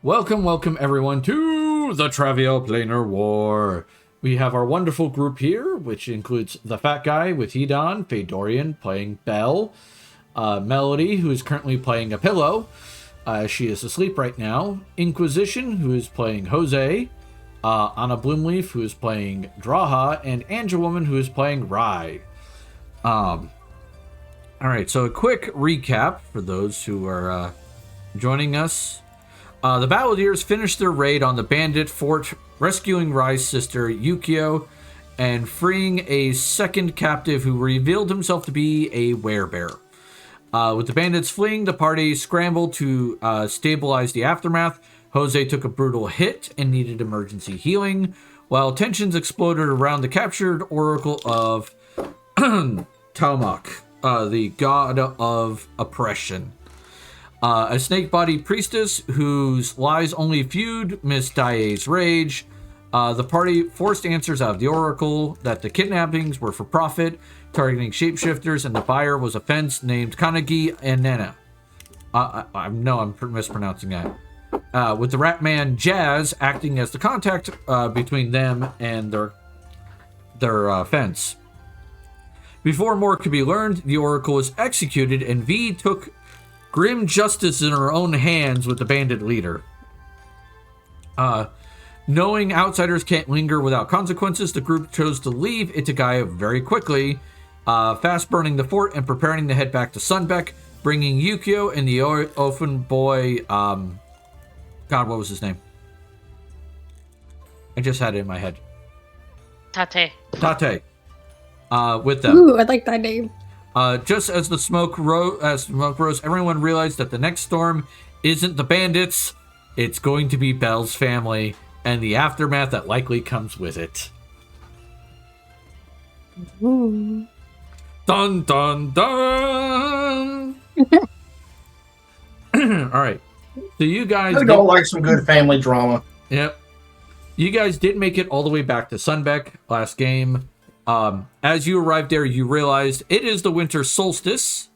Welcome everyone to the Travial Planar War. We have our wonderful group here, which includes the fat guy with Hedon, Fedorian playing Belle, Melody, who is currently playing a pillow. She is asleep right now. Inquisition, who is playing Jose, Anna Bloomleaf, who is playing Draha, and Angel Woman, who is playing Rai. Alright, so a quick recap for those who are joining us. The Balladeers finished their raid on the bandit fort, rescuing Rai's sister Yukio and freeing a second captive who revealed himself to be a werebear. With the bandits fleeing, the party scrambled to stabilize the aftermath. Jose took a brutal hit and needed emergency healing, while tensions exploded around the captured oracle of Talmach, the god of oppression. A snake-bodied priestess whose lies only fueled Miss Daye's rage. The party forced answers out of the oracle that the kidnappings were for profit, targeting shapeshifters, and the buyer was a fence named Kanagi and Nana. I know I'm mispronouncing that. With the rat man Jazz acting as the contact between them and their fence. Before more could be learned, the oracle was executed, and V took grim justice in her own hands with the bandit leader. Knowing outsiders can't linger without consequences, the group chose to leave Itagaya very quickly, fast burning the fort and preparing to head back to Sunbeck, bringing Yukio and the orphan boy, God, what was his name? I just had it in my head. Tate. With them. Ooh, I like that name. Just as the smoke rose, everyone realized that the next storm isn't the bandits, it's going to be Belle's family and the aftermath that likely comes with it. Ooh. Dun dun dun! Alright. So you guys I don't like some good family drama. Yep. You guys did make it all the way back to Sunbeck last game. As you arrived there, you realized it is the winter solstice.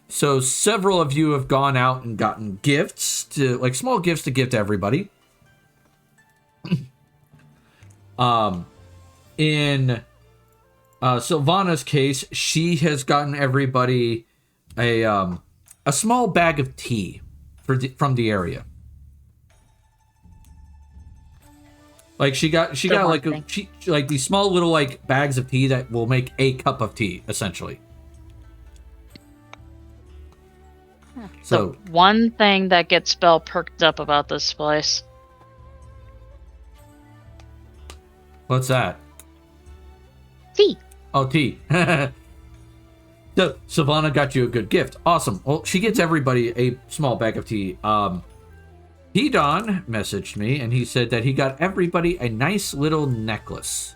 So several of you have gone out and gotten gifts small gifts to give to everybody. In Sylvana's case, she has gotten everybody a small bag of tea from the area. Like she got like these small little like bags of tea that will make a cup of tea essentially. So one thing that gets Belle perked up about this place. What's that? Tea. Oh, tea. So Sylvana got you a good gift. Awesome. Well, she gets everybody a small bag of tea. Hedon messaged me and he said that he got everybody a nice little necklace.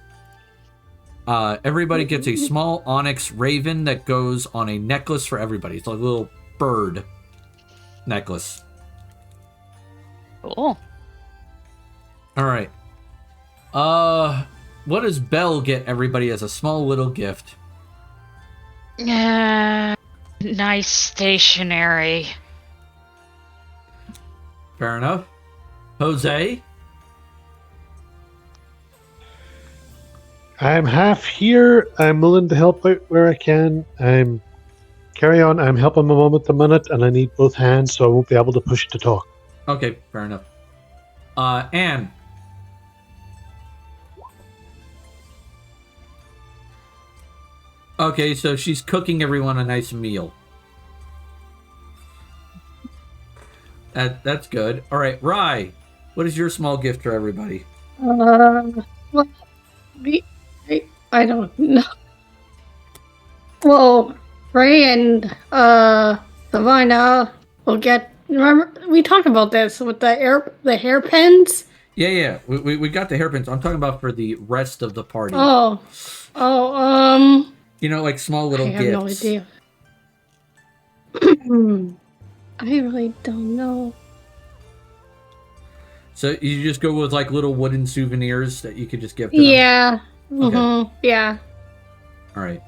Everybody gets a small onyx raven that goes on a necklace for everybody. It's like a little bird necklace. Cool. All right. What does Belle get everybody as a small little gift? Nice stationery. Fair enough. Jose? I'm half here. I'm willing to help out where I can. Carry on. I'm helping my mom at the minute, and I need both hands, so I won't be able to push to talk. Okay, fair enough. Anne? Okay, so she's cooking everyone a nice meal. That's good. All right, Rai, what is your small gift for everybody? Well, I don't know. Well, Ray and Savannah will get. Remember, we talked about this with the hairpins. Yeah. We got the hairpins. I'm talking about for the rest of the party. Oh. You know, like small little gifts. I have no idea. I really don't know. So you just go with like little wooden souvenirs that you could just give to them? Yeah. Okay. Yeah. All right.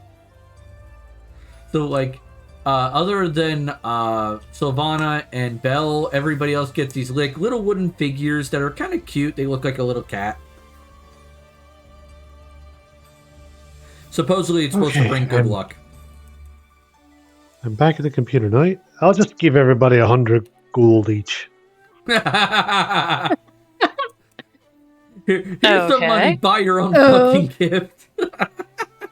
So like, other than Sylvana and Belle, everybody else gets these like little wooden figures that are kind of cute. They look like a little cat. Supposedly, it's supposed to bring good luck. I'm back at the computer now. I'll just give everybody 100 gold each. Here's some money. Buy your own fucking gift.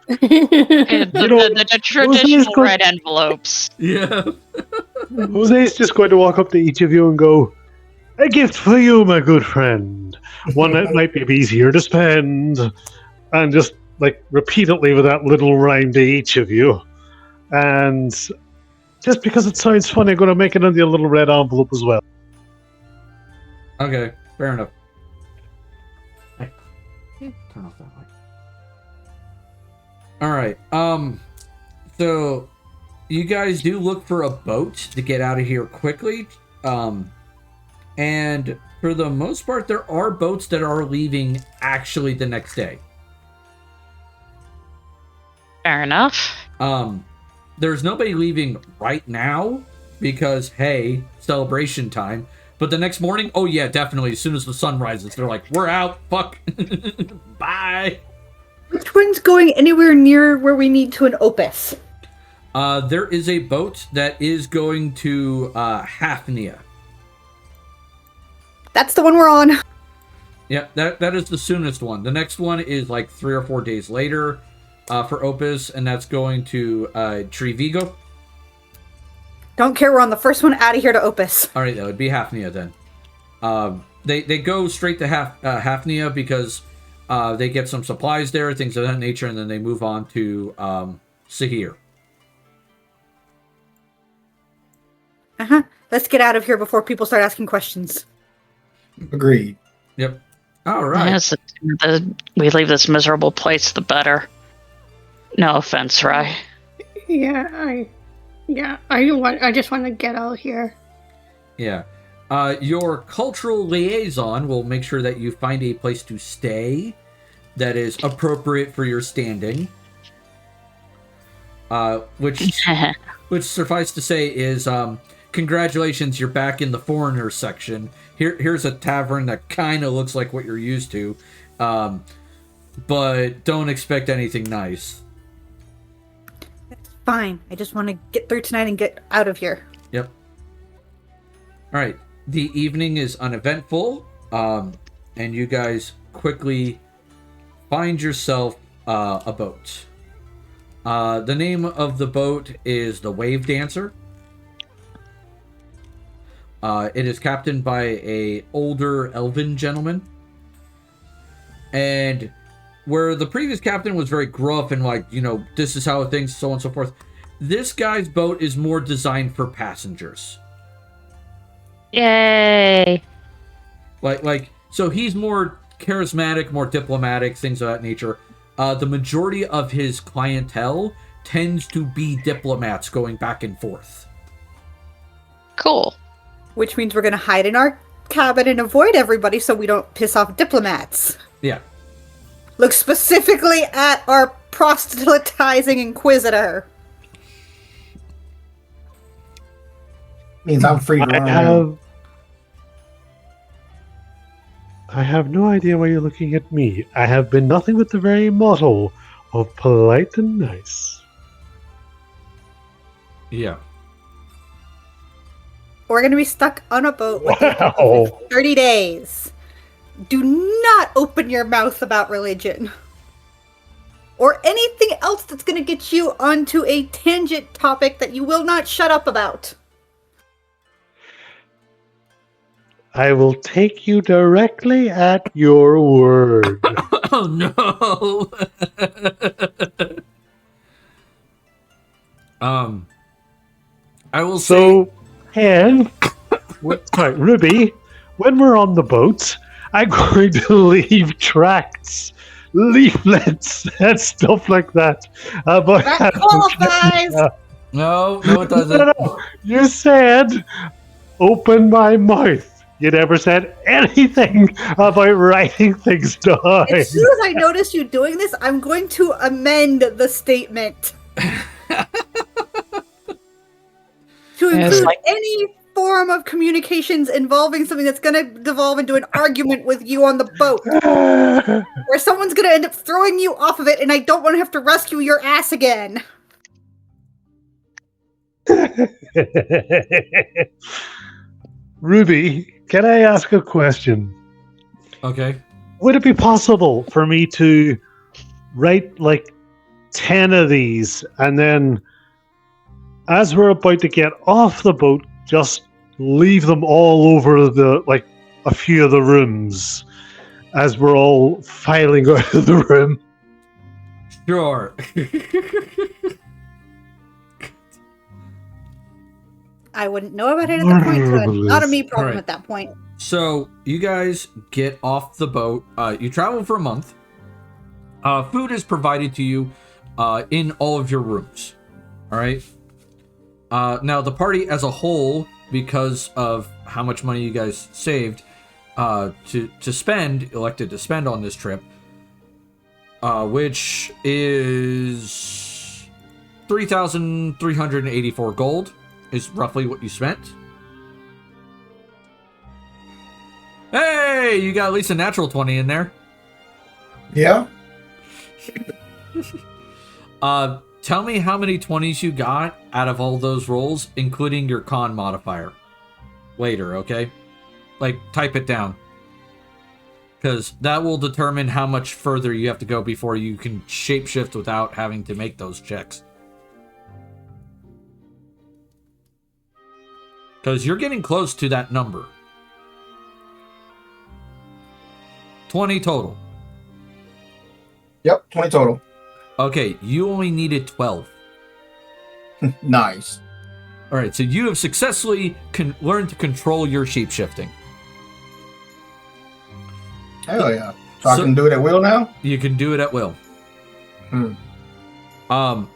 The traditional red envelopes. Yeah. Jose's just going to walk up to each of you and go, "A gift for you, my good friend. One that might be easier to spend." And just like repeatedly with that little rhyme to each of you. And just because it sounds funny, I'm going to make it into a little red envelope as well. Okay, fair enough. Hey, turn off that light. All right. So you guys do look for a boat to get out of here quickly. And for the most part, there are boats that are leaving actually the next day. Fair enough. There's nobody leaving right now because, hey, celebration time. But the next morning, oh yeah, definitely. As soon as the sun rises, they're like, we're out. Fuck. Bye. Which one's going anywhere near where we need to an Opus? There is a boat that is going to Hafnia. That's the one we're on. Yeah, that is the soonest one. The next one is like 3 or 4 days later for Opus, and that's going to Travial. Don't care, we're on the first one out of here to Opus. All right, that would be Hafnia then. They go straight to Hafnia because they get some supplies there, things of that nature, and then they move on to Sahir. Uh-huh. Let's get out of here before people start asking questions. Agreed. Yep. All right. Yes, we leave this miserable place, the better. No offense, Rai. I just want to get out here. Yeah. Your cultural liaison will make sure that you find a place to stay that is appropriate for your standing. Which suffice to say is, congratulations, you're back in the foreigner section. Here's a tavern that kind of looks like what you're used to, but don't expect anything nice. Fine. I just want to get through tonight and get out of here. Yep. All right. The evening is uneventful, and you guys quickly find yourself a boat. The name of the boat is the Wave Dancer. It is captained by a older elven gentleman. And where the previous captain was very gruff and like, this is how things, so on and so forth, this guy's boat is more designed for passengers. Yay! So he's more charismatic, more diplomatic, things of that nature. The majority of his clientele tends to be diplomats going back and forth. Cool. Which means we're going to hide in our cabin and avoid everybody so we don't piss off diplomats. Yeah. Look specifically at our proselytizing inquisitor. Means I'm free to run around. I have no idea why you're looking at me. I have been nothing but the very motto of polite and nice. Yeah. We're going to be stuck on a boat with Wow. 30 days. Do not open your mouth about religion. Or anything else that's going to get you onto a tangent topic that you will not shut up about. I will take you directly at your word. Oh no. I will say. And Ruby, when we're on the boat, I'm going to leave tracts, leaflets, and stuff like that. That qualifies! No, it doesn't. No. You said, open my mouth. You never said anything about writing things down. As soon as I notice you doing this, I'm going to amend the statement. it's include like- any form of communications involving something that's going to devolve into an argument with you on the boat, where someone's going to end up throwing you off of it, and I don't want to have to rescue your ass again. Ruby, can I ask a question? Okay. Would it be possible for me to write like 10 of these and then, as we're about to get off the boat, just leave them all over the, like, a few of the rooms as we're all filing out of the room? Sure. I wouldn't know about it at the point, so it's not a me problem Alright. at that point. So you guys get off the boat. You travel for a month. Food is provided to you in all of your rooms. All right. Now the party as a whole, because of how much money you guys saved to spend, elected to spend on this trip, which is 3,384 gold, is roughly what you spent. Hey, you got at least a natural 20 in there. Yeah. Tell me how many 20s you got out of all those rolls, including your con modifier. Later, okay? Like, type it down. Because that will determine how much further you have to go before you can shapeshift without having to make those checks. Because you're getting close to that number. 20 total. Yep. 20 total. Okay, you only needed 12. Nice. Alright, so you have successfully learned to control your shapeshifting. Hell yeah. So I So- can do it at will now? You can do it at will. Hmm.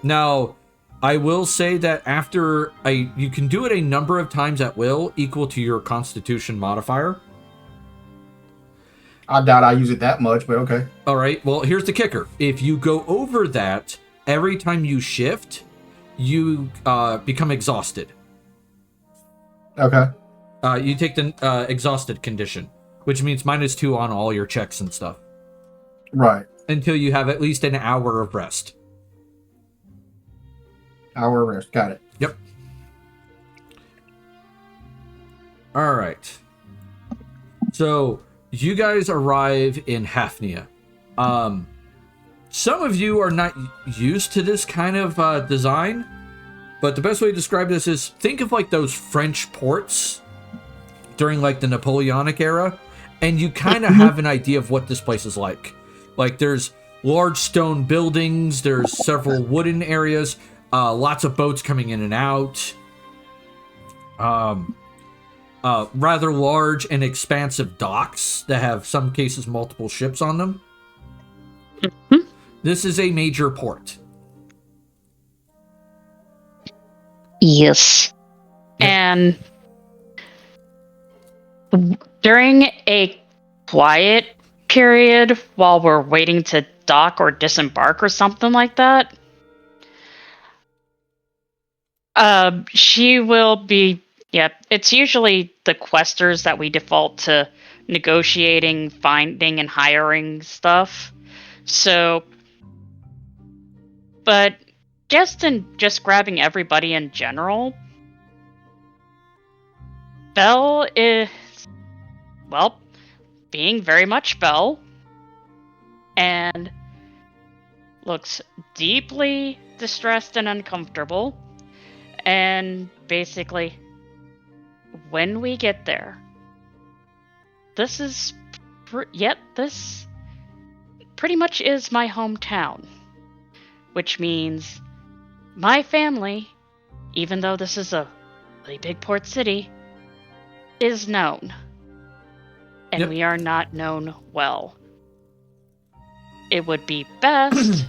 Now, I will say that after you can do it a number of times at will equal to your Constitution modifier. I doubt I use it that much, but okay. All right. Well, here's the kicker: if you go over that every time you shift, you become exhausted. Okay. You take the exhausted condition, which means -2 on all your checks and stuff Right. until you have at least an hour of rest. Hour rest. Got it. Yep. All right. So you guys arrive in Hafnia. Some of you are not used to this kind of design, but the best way to describe this is think of like those French ports during like the Napoleonic era, and you kind of have an idea of what this place is like. Like there's large stone buildings, there's several wooden areas, lots of boats coming in and out. Rather large and expansive docks that have some cases multiple ships on them. This is a major port. Yes. Yep. And during a quiet period while we're waiting to dock or disembark or something like that, she will be, it's usually the questers that we default to negotiating, finding, and hiring stuff. So, but just grabbing everybody in general, Belle is, well, being very much Belle, and looks deeply distressed and uncomfortable, and basically, when we get there, this pretty much is my hometown, which means my family, even though this is a really big port city, is known. And Yep. we are not known well. It would be best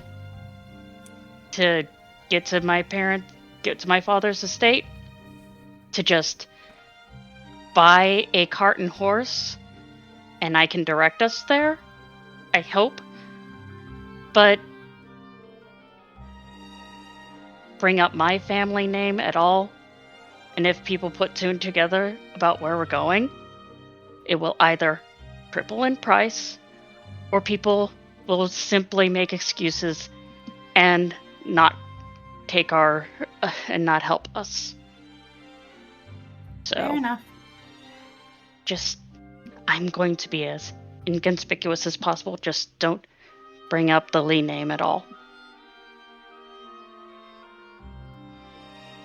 to get to my father's estate, to just buy a cart and horse, and I can direct us there, I hope. But bring up my family name at all And if people put two and together about where we're going, it will either triple in price, or people will simply make excuses and not take our and not help us. So Fair enough. just I'm going to be as inconspicuous as possible. Just don't bring up the Lee name at all.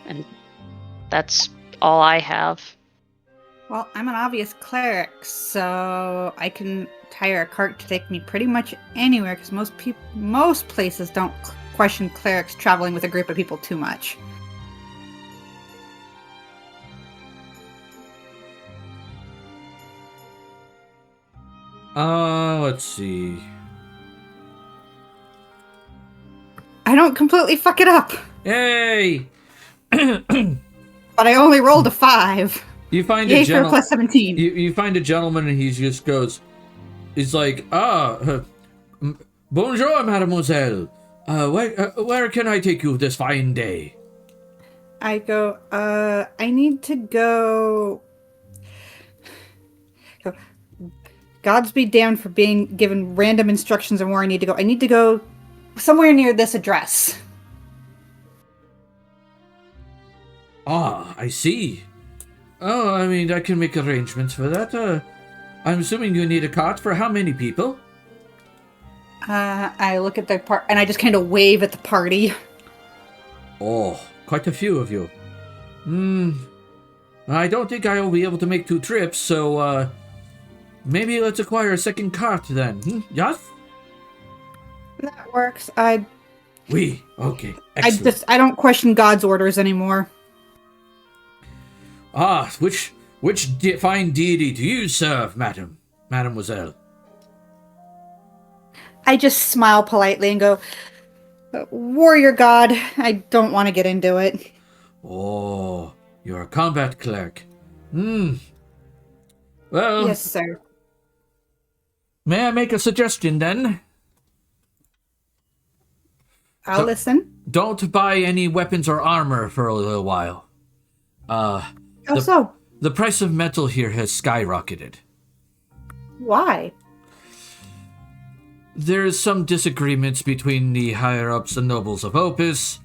And that's all I have. Well, I'm an obvious cleric, so I can hire a cart to take me pretty much anywhere, because most places don't question clerics traveling with a group of people too much. Let's see. I don't completely fuck it up, Hey! but I only rolled a 5. You find Yay a for gentleman. plus 17. You find a gentleman, and he just goes. He's like, bonjour, mademoiselle. Where can I take you this fine day? I go, I need to go. Gods be damned for being given random instructions on where I need to go. I need to go somewhere near this address. Ah, I see. Oh, I mean, I can make arrangements for that. I'm assuming you need a cart for how many people? I look at the part, and I just kind of wave at the party. Oh, quite a few of you. I don't think I will be able to make 2 trips, so, maybe let's acquire a second cart then. Yes? That works. Oui, okay, excellent. I don't question God's orders anymore. Ah, which fine deity do you serve, mademoiselle? I just smile politely and go, warrior god, I don't want to get into it. Oh, you're a combat cleric. Well, Yes, sir. may I make a suggestion then? I'll listen. Don't buy any weapons or armor for a little while. How so? The price of metal here has skyrocketed. Why? There's some disagreements between the higher-ups and nobles of Opus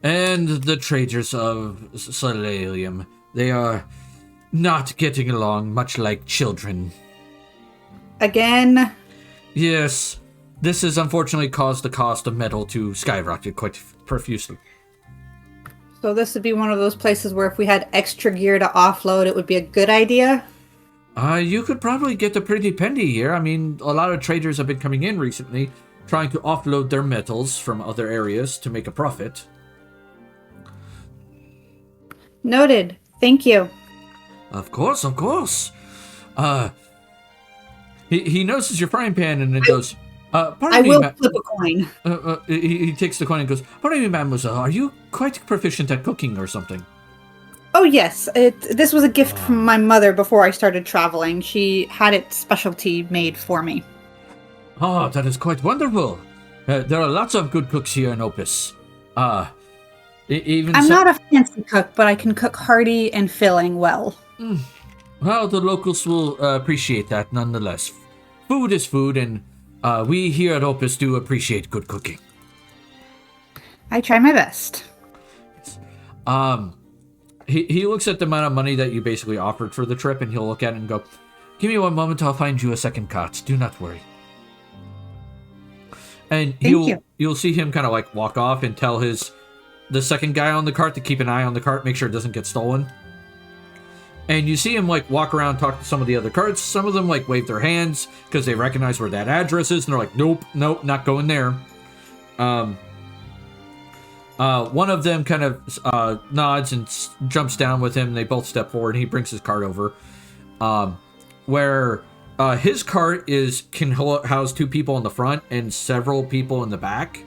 and the traders of Solarium. They are not getting along, much like children. Again? Yes, this has unfortunately caused the cost of metal to skyrocket quite profusely. So this would be one of those places where if we had extra gear to offload, it would be a good idea? You could probably get a pretty penny here. I mean, a lot of traders have been coming in recently, trying to offload their metals from other areas to make a profit. Noted. Thank you. Of course, of course. He notices your frying pan and then goes, pardon I me, will flip a coin. he takes the coin and goes, pardon me, mademoiselle, are you quite proficient at cooking or something? Oh yes, this was a gift from my mother before I started traveling. She had it specialty made for me. Oh, that is quite wonderful. There are lots of good cooks here in Opus. I'm not a fancy cook, but I can cook hearty and filling well. Well, the locals will appreciate that nonetheless. Food is food, and we here at Opus do appreciate good cooking. I try my best. He looks at the amount of money that you basically offered for the trip, and he'll look at it and go, give me one moment, I'll find you a second cot. Do not worry. And you'll see him kind of like walk off and tell the second guy on the cart to keep an eye on the cart, make sure it doesn't get stolen. And you see him like walk around, talk to some of the other carts. Some of them like wave their hands because they recognize where that address is, and they're like, nope, not going there. One of them kind of nods and jumps down with him. They both step forward, and he brings his cart over. Where his cart can house 2 people in the front and several people in the back.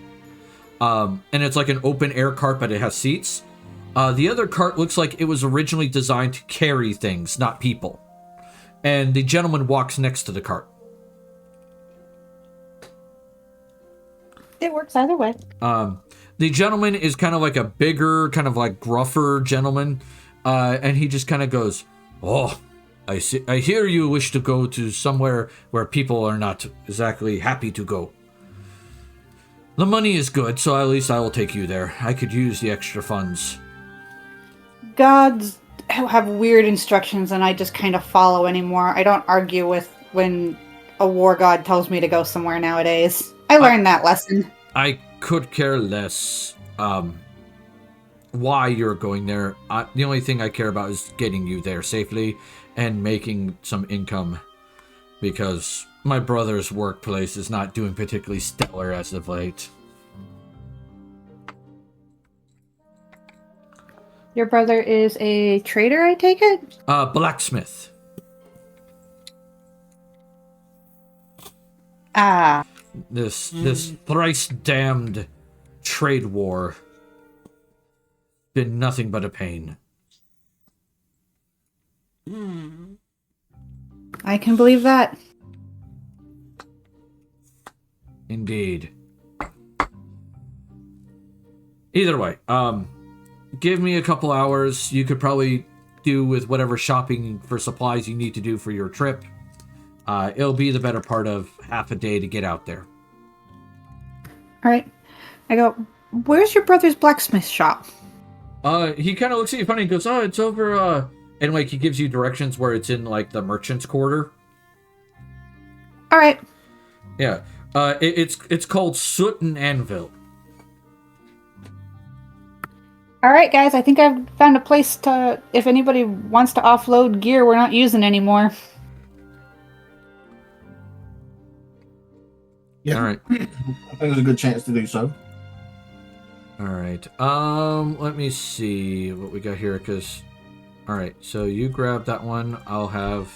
And it's like an open air cart, but it has seats. The other cart looks like it was originally designed to carry things, not people. And the gentleman walks next to the cart. It works either way. The gentleman is kind of like a bigger, kind of like gruffer gentleman. And he just kind of goes, "Oh, I see. I hear you wish to go to somewhere where people are not exactly happy to go. The money is good, so at least I will take you there. I could use the extra funds." Gods have weird instructions, and I just kind of follow anymore. I don't argue with when a war god tells me to go somewhere nowadays. I learned that lesson. I could care less why you're going there. The only thing I care about is getting you there safely and making some income, because my brother's workplace is not doing particularly stellar as of late. Your brother is a trader, I take it? Blacksmith. Ah. This thrice damned trade war been nothing but a pain. I can believe that. Indeed. Either way, give me a couple hours. You could probably do with whatever shopping for supplies you need to do for your trip. It'll be the better part of half a day to get out there. All right. I go, where's your brother's blacksmith shop? He kind of looks at you funny and goes, "Oh, it's over, and like he gives you directions where it's in like the merchant's quarter." All right. Yeah. It's called Soot and Anvil. All right, guys. I think I've found a place to, if anybody wants to offload gear we're not using anymore. Yeah. All right. I think there's a good chance to do so. All right. Let me see what we got here, because... All right, so you grab that one. I'll have...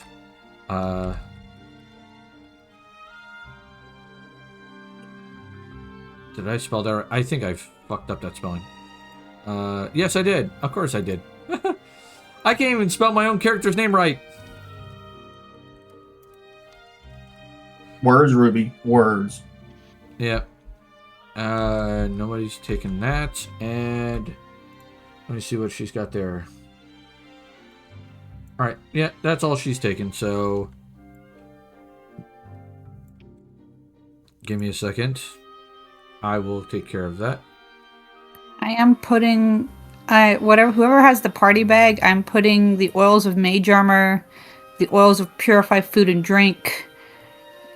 Did I spell that right? I think I fucked up that spelling. Yes, I did. Of course I did. I can't even spell my own character's name right. Words, Ruby. Words. Yeah. Nobody's taking that. And let me see what she's got there. Alright, yeah, that's all she's taken, so give me a second. I will take care of that. I am putting, whoever has the party bag, I'm putting the oils of mage armor, the oils of purify food and drink,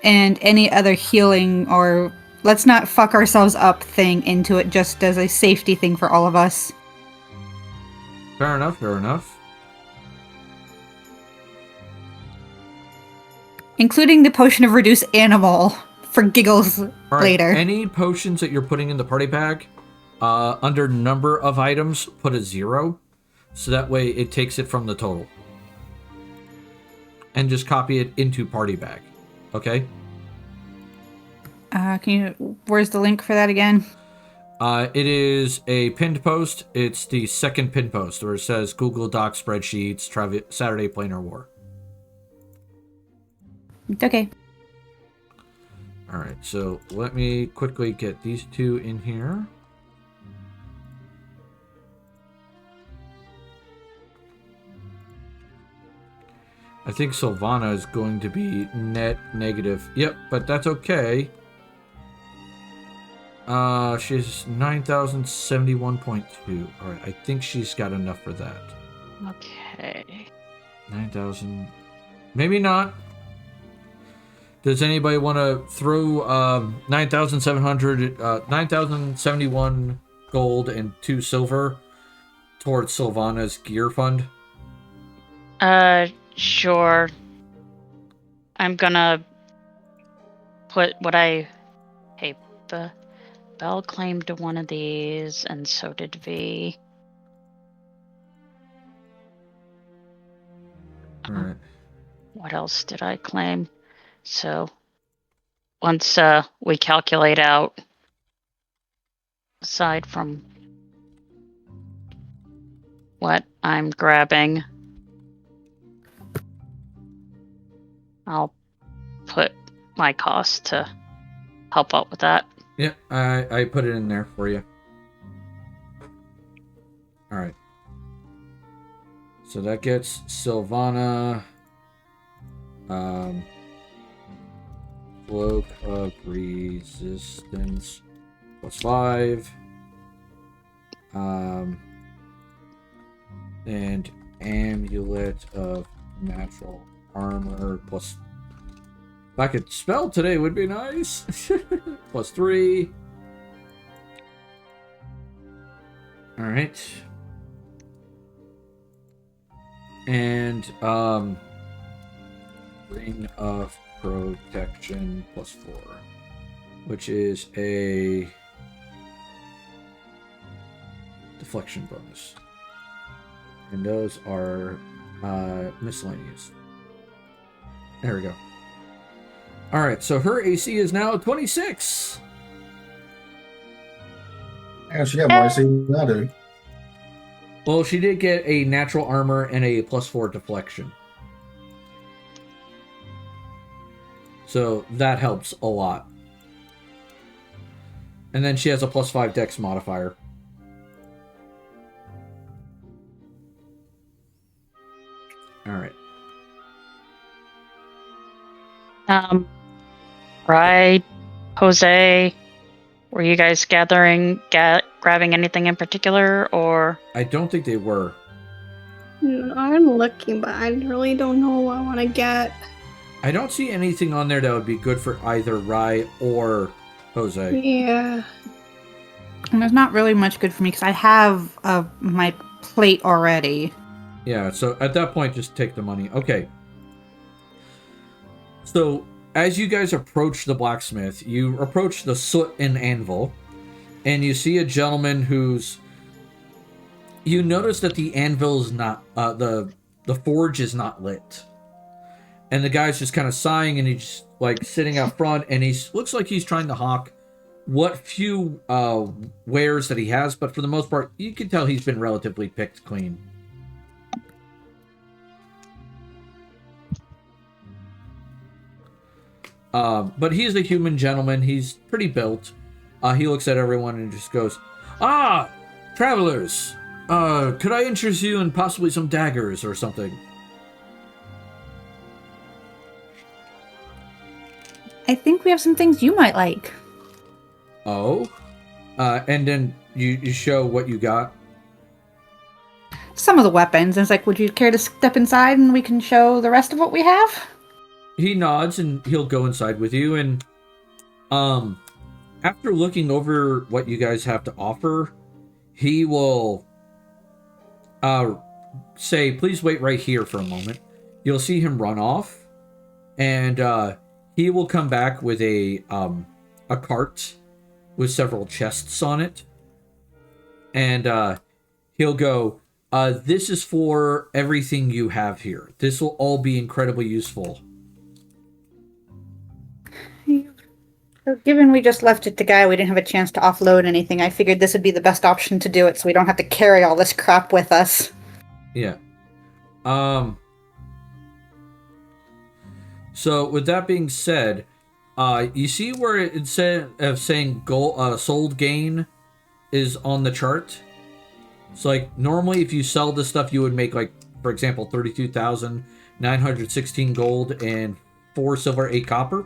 and any other healing or let's not fuck ourselves up thing into it, just as a safety thing for all of us. Fair enough, fair enough. Including the potion of reduce animal for giggles later. Any potions that you're putting in the party bag, under number of items, put a 0. So that way it takes it from the total. And just copy it into party bag. Okay? Where's the link for that again? It is a pinned post. It's the second pinned post where it says Google Doc spreadsheets, Saturday Planar War. Okay. Alright, so let me quickly get these two in here. I think Sylvana is going to be net negative. Yep, but that's okay. She's 9,071.2. Alright, I think she's got enough for that. Okay. 9,000. Maybe not. Does anybody want to throw 9,071 gold and 2 silver towards Sylvana's gear fund? Sure. I'm gonna put what Hey, Belle claimed one of these, and so did V. Alright. What else did I claim? So, once we calculate out, aside from what I'm grabbing, I'll put my cost to help out with that. Yeah, I put it in there for you. Alright. So that gets Sylvana Cloak of Resistance +5. And Amulet of Natural Armor plus. If I could spell today, would be nice. +3. All right. And Ring of Protection +4, which is a deflection bonus. And those are miscellaneous. There we go. All right, so her AC is now 26. Yeah, she got more AC than I do. Well, she did get a natural armor and a +4 deflection. So that helps a lot. And then she has a +5 dex modifier. All right. Right, Jose, were you guys grabbing anything in particular, or? I don't think they were. I'm looking, but I really don't know what I want to get. I don't see anything on there that would be good for either Rai or Jose. Yeah. And there's not really much good for me because I have my plate already. Yeah, so at that point, just take the money. Okay. So, as you guys approach the blacksmith, you approach the soot and anvil, and you see a gentleman who's... You notice that the anvil is not... the forge is not lit. And the guy's just kind of sighing, and he's like sitting out front, and he looks like he's trying to hawk what few wares that he has, but for the most part, you can tell he's been relatively picked clean. But he's a human gentleman. He's pretty built. He looks at everyone and just goes, "Ah, travelers! Could I interest you in possibly some daggers or something?" I think we have some things you might like. Oh? And then you show what you got? Some of the weapons. And it's like, would you care to step inside and we can show the rest of what we have? He nods and he'll go inside with you, and after looking over what you guys have to offer, he will say, "Please wait right here for a moment." You'll see him run off, and he will come back with a cart with several chests on it, and he'll go, "This is for everything you have here. This will all be incredibly useful." Given we just left it to Guy, we didn't have a chance to offload anything. I figured this would be the best option to do it so we don't have to carry all this crap with us. Yeah. So with that being said, you see where instead of saying sold gain is on the chart? It's like normally if you sell this stuff you would make, like, for example, 32,916 gold and 4 silver, 8 copper.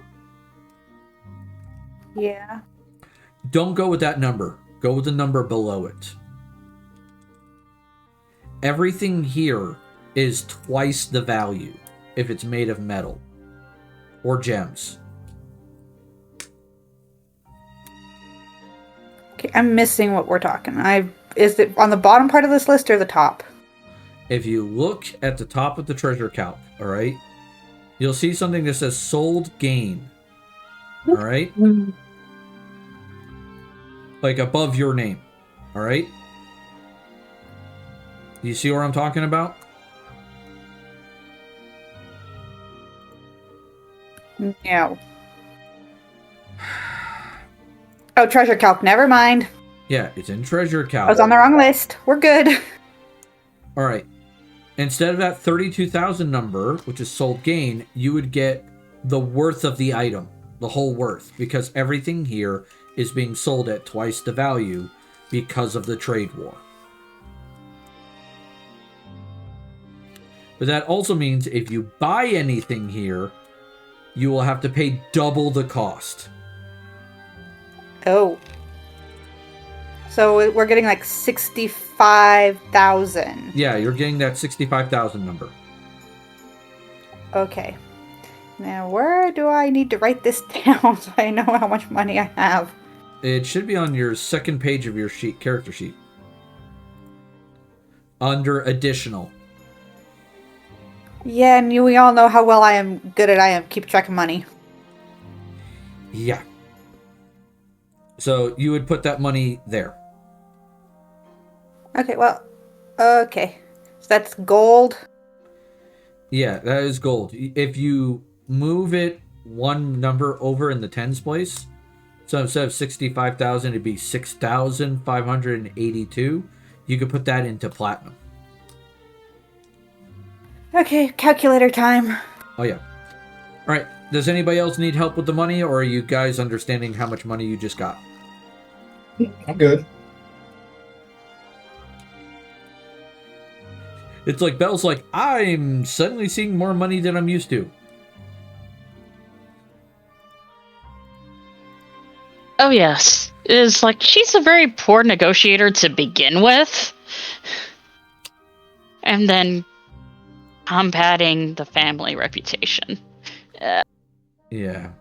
Yeah. Don't go with that number. Go with the number below it. Everything here is twice the value if it's made of metal or gems. Okay, I'm missing what we're talking. Is it on the bottom part of this list or the top? If you look at the top of the treasure calc, all right, you'll see something that says sold gain. All right? Like above your name. All right? Do you see what I'm talking about? No. Oh, treasure calc. Never mind. Yeah, it's in treasure calc. I was on the wrong list. We're good. All right. Instead of that 32,000 number, which is sold gain, you would get the worth of the item. The whole worth, because everything here is being sold at twice the value because of the trade war. But that also means if you buy anything here, you will have to pay double the cost. Oh. So we're getting like 65,000. Yeah, you're getting that 65,000 number. Okay. Now, where do I need to write this down so I know how much money I have? It should be on your second page of your sheet, character sheet. Under additional. Yeah, and we all know how well I am keep track of money. Yeah. So you would put that money there. Okay, well, okay. So that's gold. Yeah, that is gold. If you move it one number over in the tens place, so instead of 65,000, it'd be 6,582. You could put that into platinum. Okay, calculator time. Oh, yeah. All right. Does anybody else need help with the money, or are you guys understanding how much money you just got? I'm good. It's like Belle's like, I'm suddenly seeing more money than I'm used to. Oh, yes. It's like she's a very poor negotiator to begin with. And then combating the family reputation. Yeah.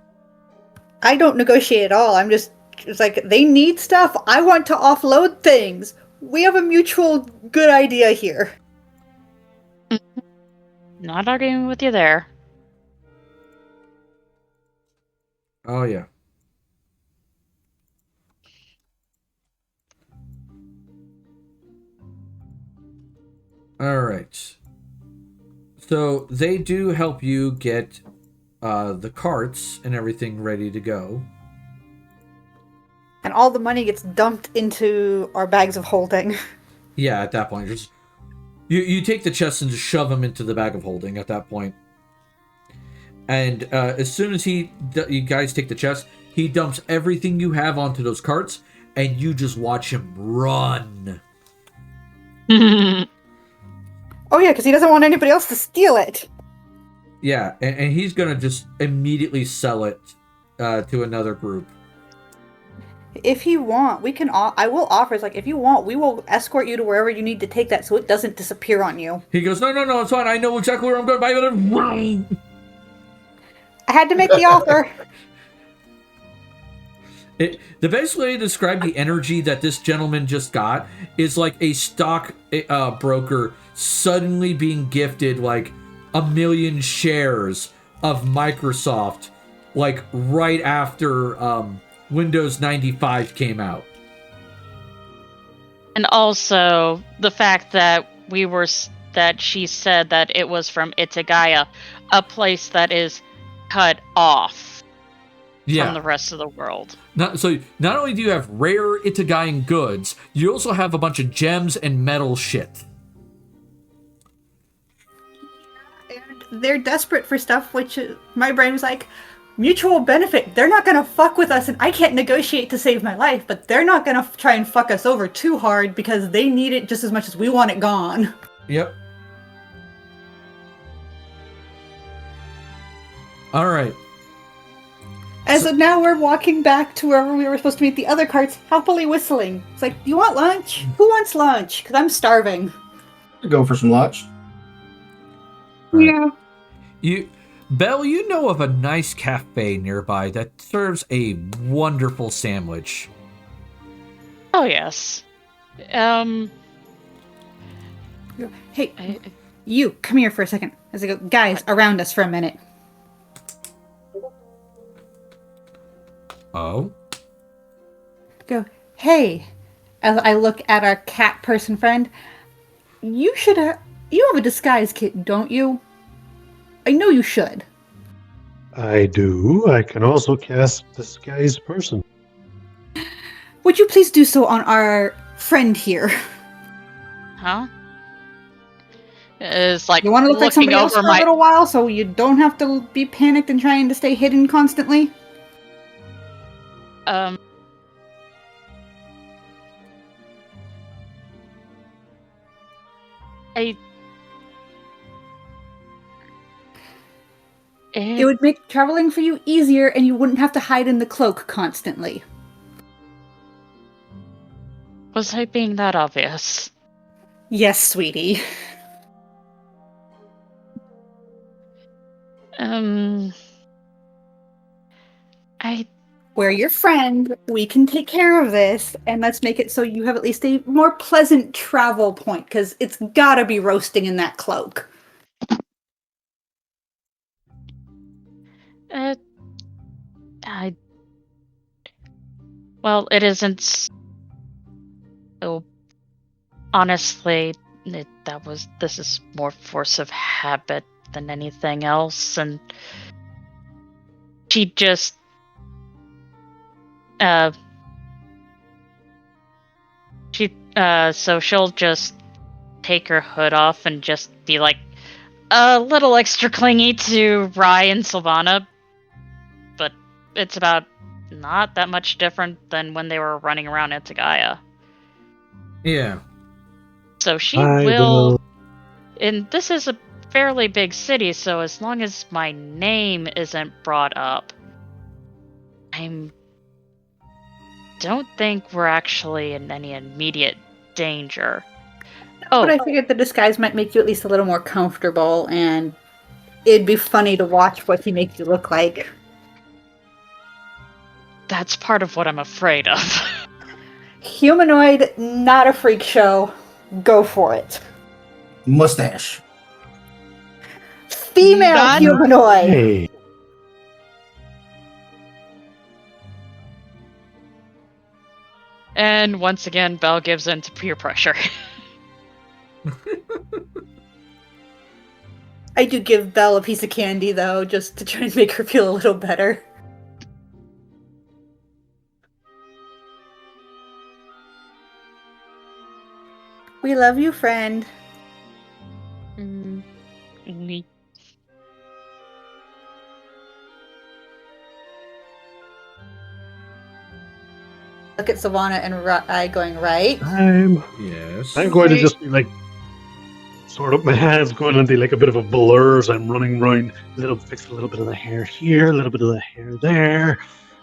I don't negotiate at all. It's like, they need stuff. I want to offload things. We have a mutual good idea here. Not arguing with you there. Oh, yeah. All right. So they do help you get the carts and everything ready to go. And all the money gets dumped into our bags of holding. Yeah, at that point, just you take the chests and just shove them into the bag of holding at that point. And as soon as you guys take the chest, he dumps everything you have onto those carts, and you just watch him run. Oh yeah, because he doesn't want anybody else to steal it. Yeah, and he's gonna just immediately sell it to another group. If you want, we can. I will offer. It's like, if you want, we will escort you to wherever you need to take that, so it doesn't disappear on you. He goes, no, it's fine. I know exactly where I'm going to buy it. I had to make the offer. The best way to describe the energy that this gentleman just got is like a stock broker suddenly being gifted like 1 million shares of Microsoft, like right after Windows 95 came out. And also the fact that she said that it was from Itagaya, a place that is cut off from the rest of the world. So not only do you have rare Itagayan goods, you also have a bunch of gems and metal shit. And they're desperate for stuff, which my brain was like, mutual benefit. They're not gonna fuck with us, and I can't negotiate to save my life, but they're not gonna try and fuck us over too hard because they need it just as much as we want it gone. Yep. All right. And so now we're walking back to wherever we were supposed to meet the other carts, happily whistling. It's like, do you want lunch? Who wants lunch? Because I'm starving. Go for some lunch. Yeah. Belle, you know of a nice cafe nearby that serves a wonderful sandwich. Oh, yes. Hey, you, come here for a second. As I go, guys, around us for a minute. Oh? Go, hey. As I look at our cat person friend, you have a disguise kit, don't you? I know you should. I do. I can also cast Disguise Person. Would you please do so on our friend here? Huh? It's like You want to look like somebody else for a my little while so you don't have to be panicked and trying to stay hidden constantly? It would make traveling for you easier, and you wouldn't have to hide in the cloak constantly. Was I being that obvious? Yes, sweetie. We're your friend. We can take care of this, and let's make it so you have at least a more pleasant travel point, because it's gotta be roasting in that cloak. Well, it isn't. Oh, honestly, this is more force of habit than anything else, and she just, so she'll just take her hood off and just be like a little extra clingy to Rye and Sylvana, but it's about not that much different than when they were running around Etagaya. Yeah. So she will. And this is a fairly big city, so as long as my name isn't brought up, don't think we're actually in any immediate danger. But I figured the disguise might make you at least a little more comfortable, and it'd be funny to watch what he makes you look like. That's part of what I'm afraid of. Humanoid, not a freak show. Go for it. Mustache. Female humanoid. Hey. And once again, Belle gives in to peer pressure. I do give Belle a piece of candy, though, just to try and make her feel a little better. We love you, friend. Look at Sylvana and I going, right? Yes. I'm going to just be like, sort of, my hands going into like a bit of a blur as I'm running around. Fix a little bit of the hair here, a little bit of the hair there.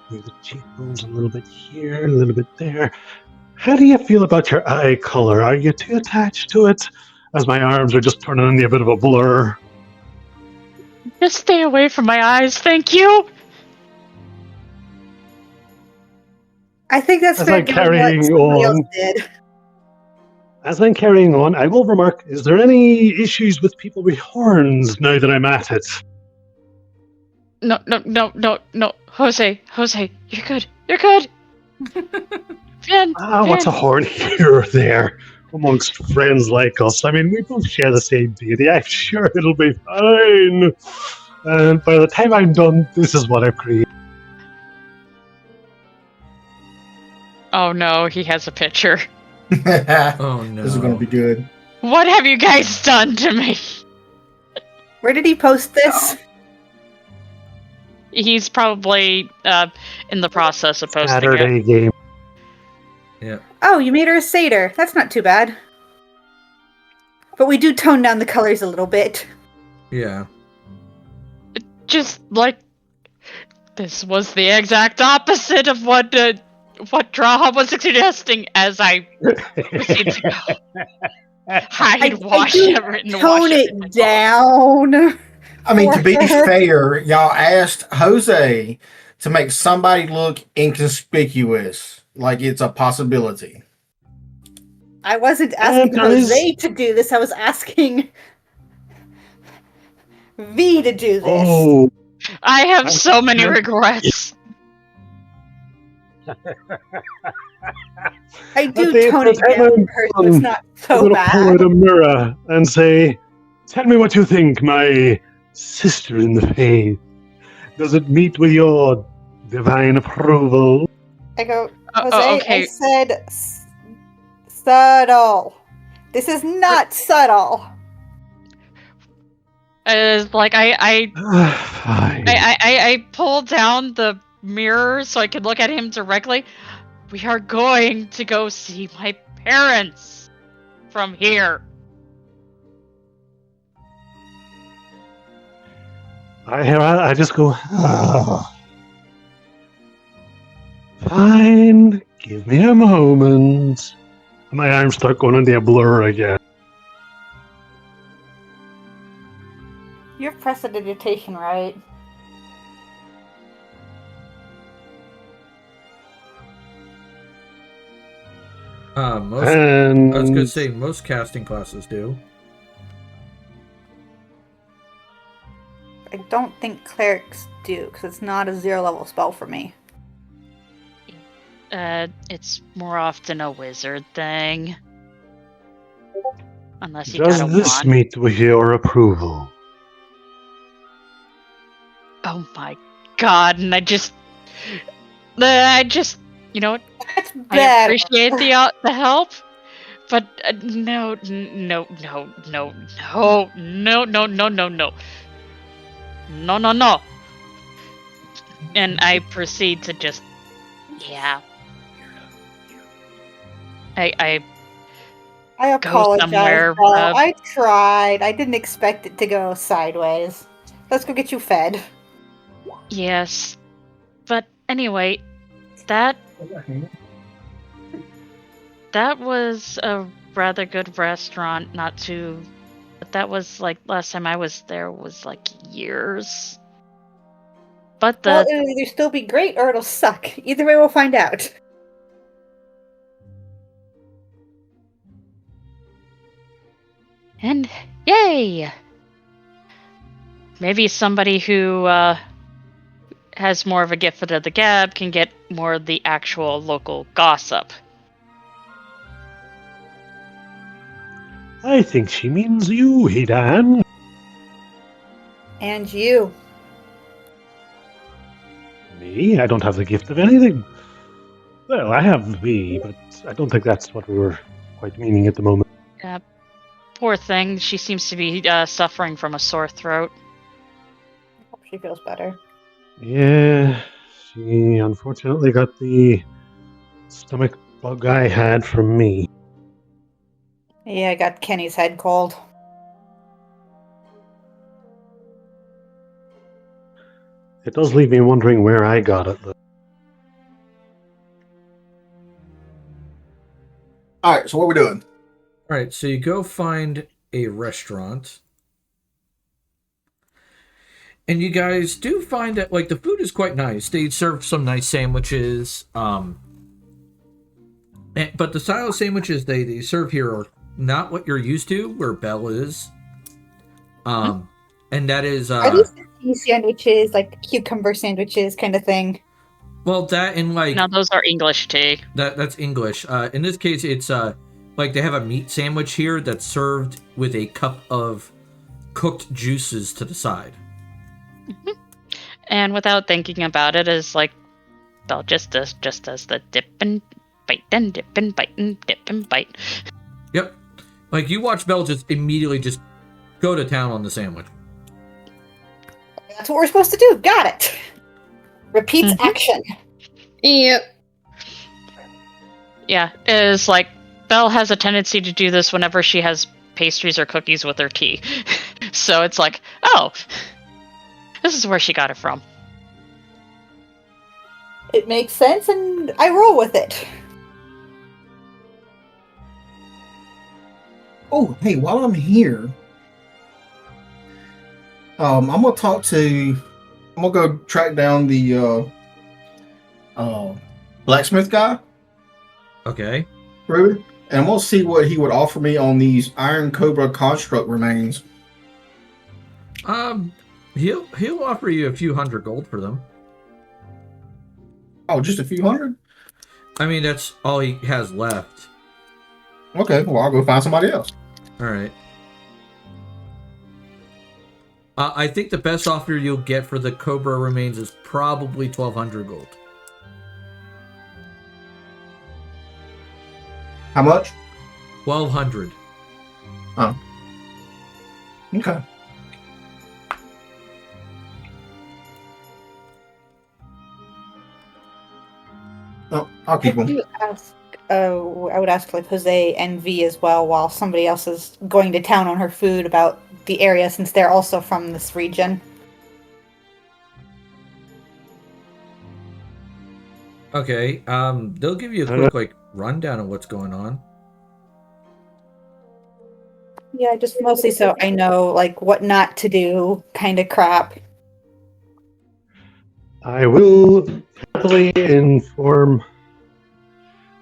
Move the cheekbones a little bit here, a little bit there. How do you feel about your eye color? Are you too attached to it? As my arms are just turning into a bit of a blur. Just stay away from my eyes, thank you! I think that's As I'm carrying on, I will remark, is there any issues with people with horns now that I'm at it? No. Jose, you're good. You're good! Finn, What's a horn here or there amongst friends like us? I mean, we both share the same deity. I'm sure it'll be fine. And by the time I'm done, this is what I've created. Oh no, he has a picture. Oh no. This is going to be good. What have you guys done to me? Where did he post this? He's probably in the process of posting Saturday it. game. Yeah. Oh, you made her a satyr. That's not too bad. But we do tone down the colors a little bit. Yeah. Just like this was the exact opposite of what Draha was suggesting as I proceed to go. Hide, wash, everything. Tone it down. I mean, to be fair, y'all asked Jose to make somebody look inconspicuous, like it's a possibility. I wasn't asking Jose to do this. I was asking V to do this. Oh, I have so many regrets. I do tone it down for her, so it's not so I'm bad. pull out a mirror and say, "Tell me what you think, my sister in the faith. Does it meet with your divine approval?" I go, Jose, okay. I said subtle. This is not subtle. Like Fine. I pull down the mirror so I can look at him directly. We are going to go see my parents from here. I just go, fine, give me a moment. My arms start going into a blur again. You have prestidigitation, right? I was And gonna say most casting classes do. I don't think clerics do, because it's not a 0-level spell for me. It's more often a wizard thing. Unless you does got a this wand. meet with your approval? Oh my god, and I just, you know what? That's I better. appreciate the help, but no, no, no, no, no, no, no, no, no, no, no, no, no. And I proceed to just, yeah. I I apologize, somewhere, Belle. I tried. I didn't expect it to go sideways. Let's go get you fed. yes, but anyway, that was a rather good restaurant. Not too, but that was like last time I was there was like years. But Well, it'll either still be great or it'll suck. Either way, we'll find out. and yay! Maybe somebody who has more of a gift for the gab can get more of the actual local gossip. I think she means you, Hidan. And you. Me? I don't have the gift of anything. Well, I have me, but I don't think that's what we were quite meaning at the moment. Poor thing, she seems to be suffering from a sore throat. Hope she feels better. Yeah, she unfortunately got the stomach bug I had from me. Yeah, I got Kenny's head cold. It does leave me wondering where I got it, though. All right, so what are we doing? All right, so you go find a restaurant. And you guys do find that, like, the food is quite nice. They serve some nice sandwiches. But the style of sandwiches they serve here are not what you're used to, where Belle is. And that is... Are these cheese sandwiches, like cucumber sandwiches kind of thing? well, that and, like... Now those are English tea. That's English. In this case, it's, like, they have a meat sandwich here that's served with a cup of cooked juices to the side. And without thinking about it, is like, Belle just does the dip and bite and dip and bite and dip and bite. Yep. Like, you watch Belle just immediately just go to town on the sandwich. That's what we're supposed to do. Got it. Repeats action. Yep. Yeah, it's like Belle has a tendency to do this whenever she has pastries or cookies with her tea. So it's like, oh, this is where she got it from. It makes sense, and I roll with it. Oh, hey, while I'm here, I'm gonna go track down the blacksmith guy, Okay. Ruben, and I'm gonna see what he would offer me on these Iron Cobra construct remains. He'll offer you a few hundred gold for them. Oh, just a few hundred? I mean, that's all he has left. Okay, well, I'll go find somebody else. All right. I think the best offer you'll get for the Cobra remains is probably 1,200 gold. How much? 1,200. Oh. Okay. Oh, I'll keep them. I would ask like Jose and V as well, while somebody else is going to town on her food about the area, since they're also from this region. Okay. They'll give you a quick rundown of what's going on. Yeah, just mostly so I know what not to do, kind of crap. I will happily inform.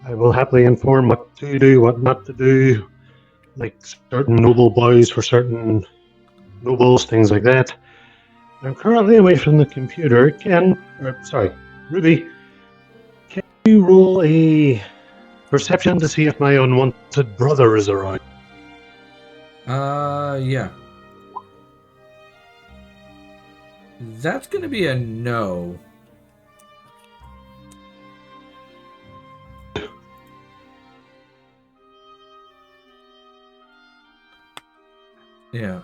I will happily inform what to do, what not to do, like certain noble boys for certain nobles, things like that. I'm currently away from the computer. Ruby, can you roll a perception to see if my unwanted brother is around? Yeah. That's gonna be a no. Yeah.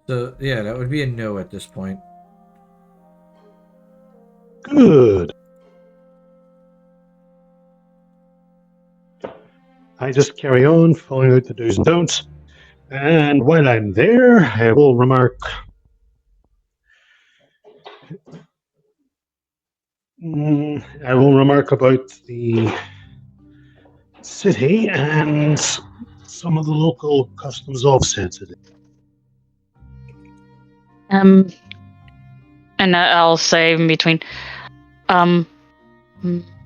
So, yeah, that would be a no at this point. Good. I just carry on, following out the do's and don'ts. And while I'm there, I will remark. I will remark about the city and some of the local customs of said city. And I'll say in between,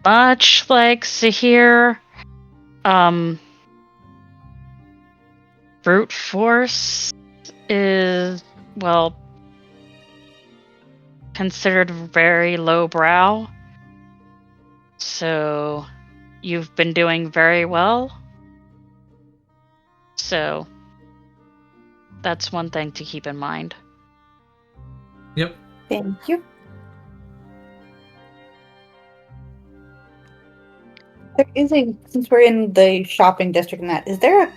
much like Zahir, brute force is, well, considered very lowbrow. So you've been doing very well. So that's one thing to keep in mind. Yep. Thank you. There is since we're in the shopping district and that, is there a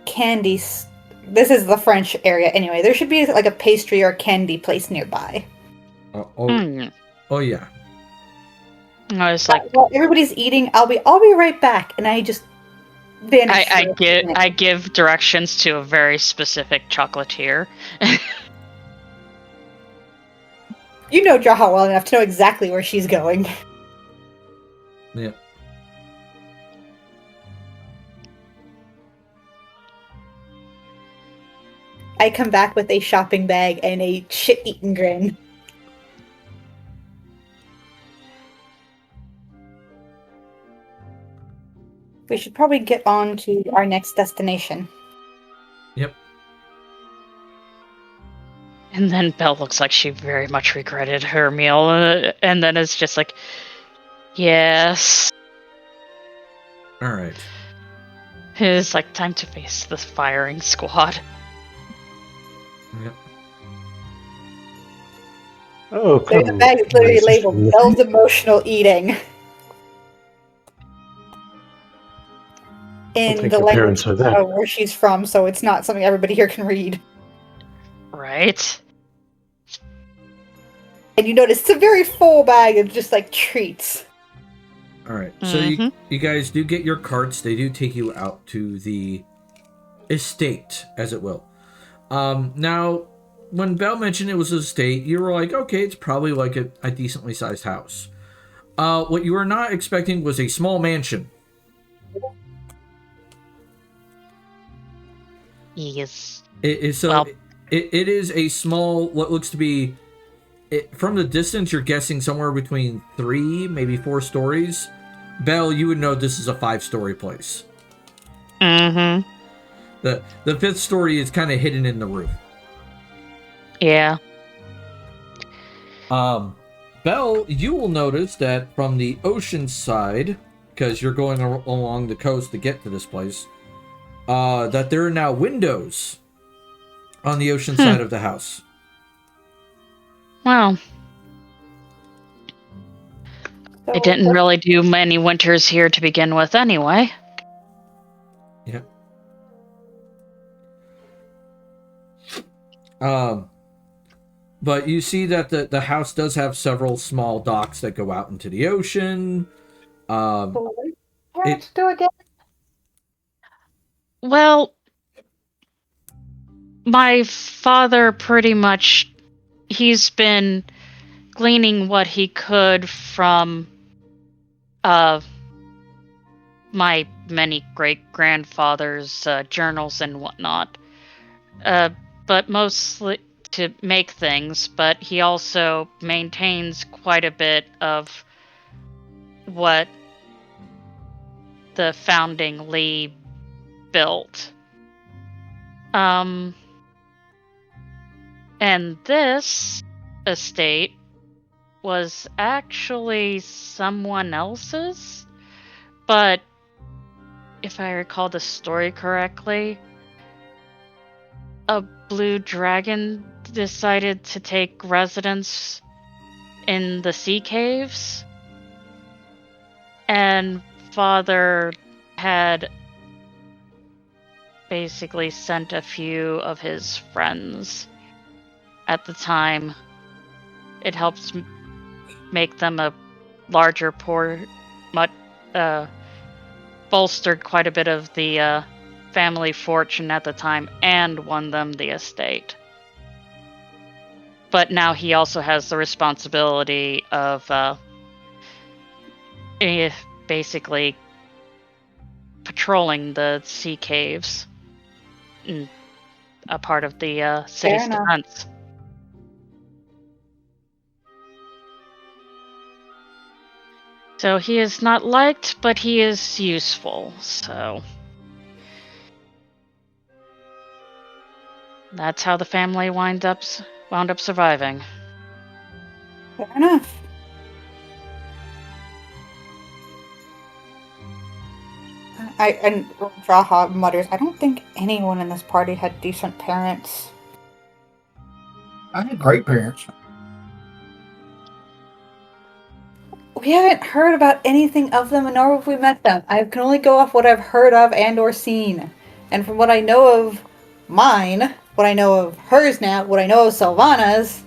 candy? This is the French area anyway. There should be a pastry or candy place nearby. Oh yeah. I was like, while everybody's eating, I'll be right back, and I just vanish. I give directions to a very specific chocolatier. You know Jaha well enough to know exactly where she's going. Yeah. I come back with a shopping bag and a shit-eaten grin. We should probably get on to our next destination. Yep. And then Belle looks like she very much regretted her meal, and then it's just like, yes. All right. It's like time to face the firing squad. Yep. Oh, come The bag is literally labeled Belle's emotional eating. In the language where she's from, so it's not something everybody here can read. Right. And you notice it's a very full bag of just treats. All right. So you guys do get your carts. They do take you out to the estate, as it will. Now, when Belle mentioned it was an estate, you were like, okay, it's probably like a decently sized house. What you were not expecting was a small mansion. Yes. It is a small, what looks to be, from the distance, you're guessing somewhere between 3, maybe 4 stories. Belle, you would know this is a 5-story place. Mm-hmm. The 5th story is kind of hidden in the roof. Yeah. Belle, you will notice that from the ocean side, because you're going along the coast to get to this place, that there are now windows on the ocean side of the house. Wow. They didn't really do many winters here to begin with anyway. Yeah. But you see that the house does have several small docks that go out into the ocean. Parents do again? Well, my father pretty much he's been gleaning what he could from my many great-grandfather's journals and whatnot. But mostly to make things, but he also maintains quite a bit of what the founding Lee built. And this estate was actually someone else's, but if I recall the story correctly, a blue dragon decided to take residence in the sea caves, and Father had basically sent a few of his friends. At the time, it helps make them a larger port, bolstered quite a bit of the family fortune at the time, and won them the estate. But now he also has the responsibility of basically patrolling the sea caves, a part of the city's enough. defense. So he is not liked, but he is useful, so that's how the family wound up surviving. Fair enough. And Raha mutters, I don't think anyone in this party had decent parents. I had great parents. We haven't heard about anything of them, nor have we met them. I can only go off what I've heard of and or seen. And from what I know of mine, what I know of hers now, what I know of Sylvana's,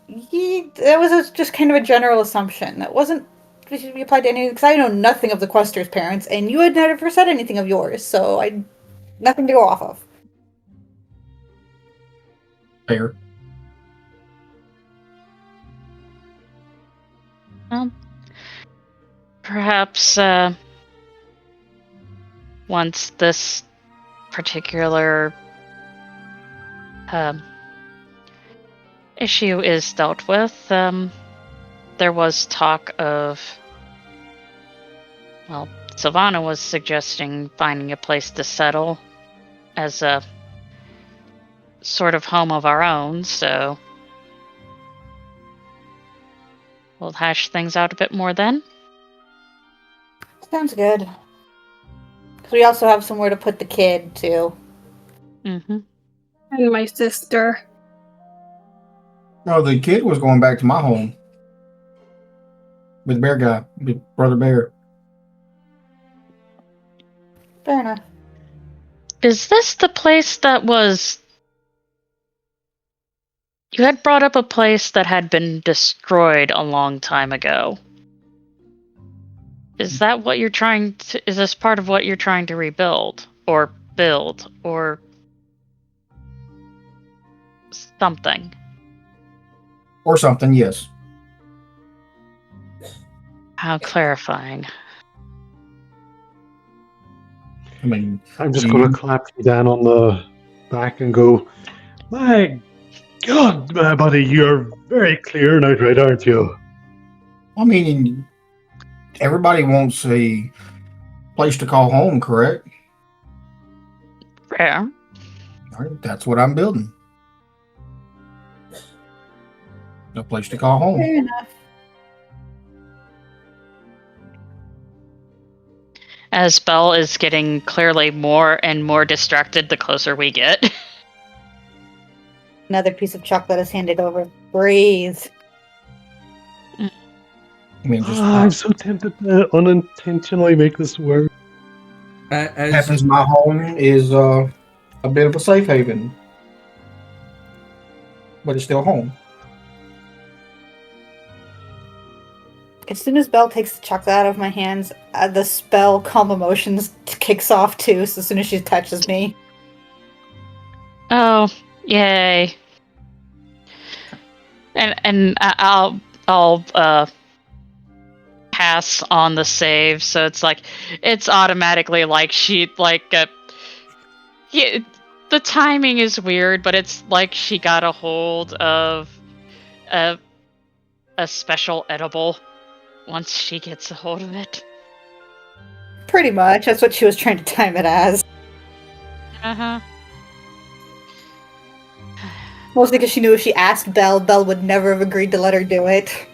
that was just kind of a general assumption. That wasn't be applied to anything, because I know nothing of the Quester's parents, and you had never said anything of yours, so nothing to go off of. Fair. Well, perhaps once this particular issue is dealt with, there was talk of, well, Sylvana was suggesting finding a place to settle as a sort of home of our own, so we'll hash things out a bit more then. Sounds good. Because we also have somewhere to put the kid, too. Mm-hmm. And my sister. No, the kid was going back to my home with Bear Guy, with Brother Bear. Fair enough. Is this the place that was... You had brought up a place that had been destroyed a long time ago. Is that what you're trying to... Is this part of what you're trying to rebuild? Or build? Or... something? Or something, yes. How clarifying. I mean, I'm just going to clap you down on the back and go, my God, my buddy, you're very clear and outright, aren't you? I mean, everybody wants a place to call home, correct? Fair. All right, that's what I'm building. A place to call home. Fair enough. As Belle is getting clearly more and more distracted the closer we get. Another piece of chocolate is handed over. Breathe. I mean, just I'm so tempted to unintentionally make this work. happens. My home is a bit of a safe haven, but it's still home. As soon as Belle takes the chocolate out of my hands, the spell Calm Emotions kicks off too, so as soon as she touches me. Oh, yay. And I'll pass on the save, so it's like it's automatically like yeah, the timing is weird, but it's like she got a hold of a special edible once she gets a hold of it. Pretty much. That's what she was trying to time it as. Uh-huh. Mostly because she knew if she asked Belle, Belle would never have agreed to let her do it.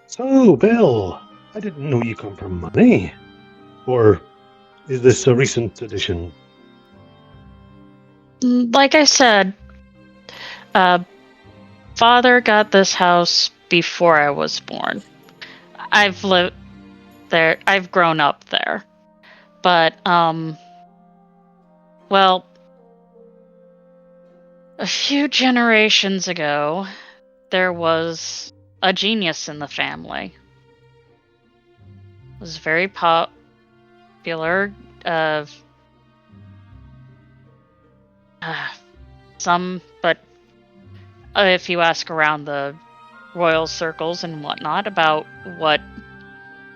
So, Belle, I didn't know you come from money. Or is this a recent addition? Like I said, Father got this house before I was born. I've lived there. I've grown up there. But, well, a few generations ago, there was a genius in the family. It was very popular. But if you ask around the royal circles and whatnot about what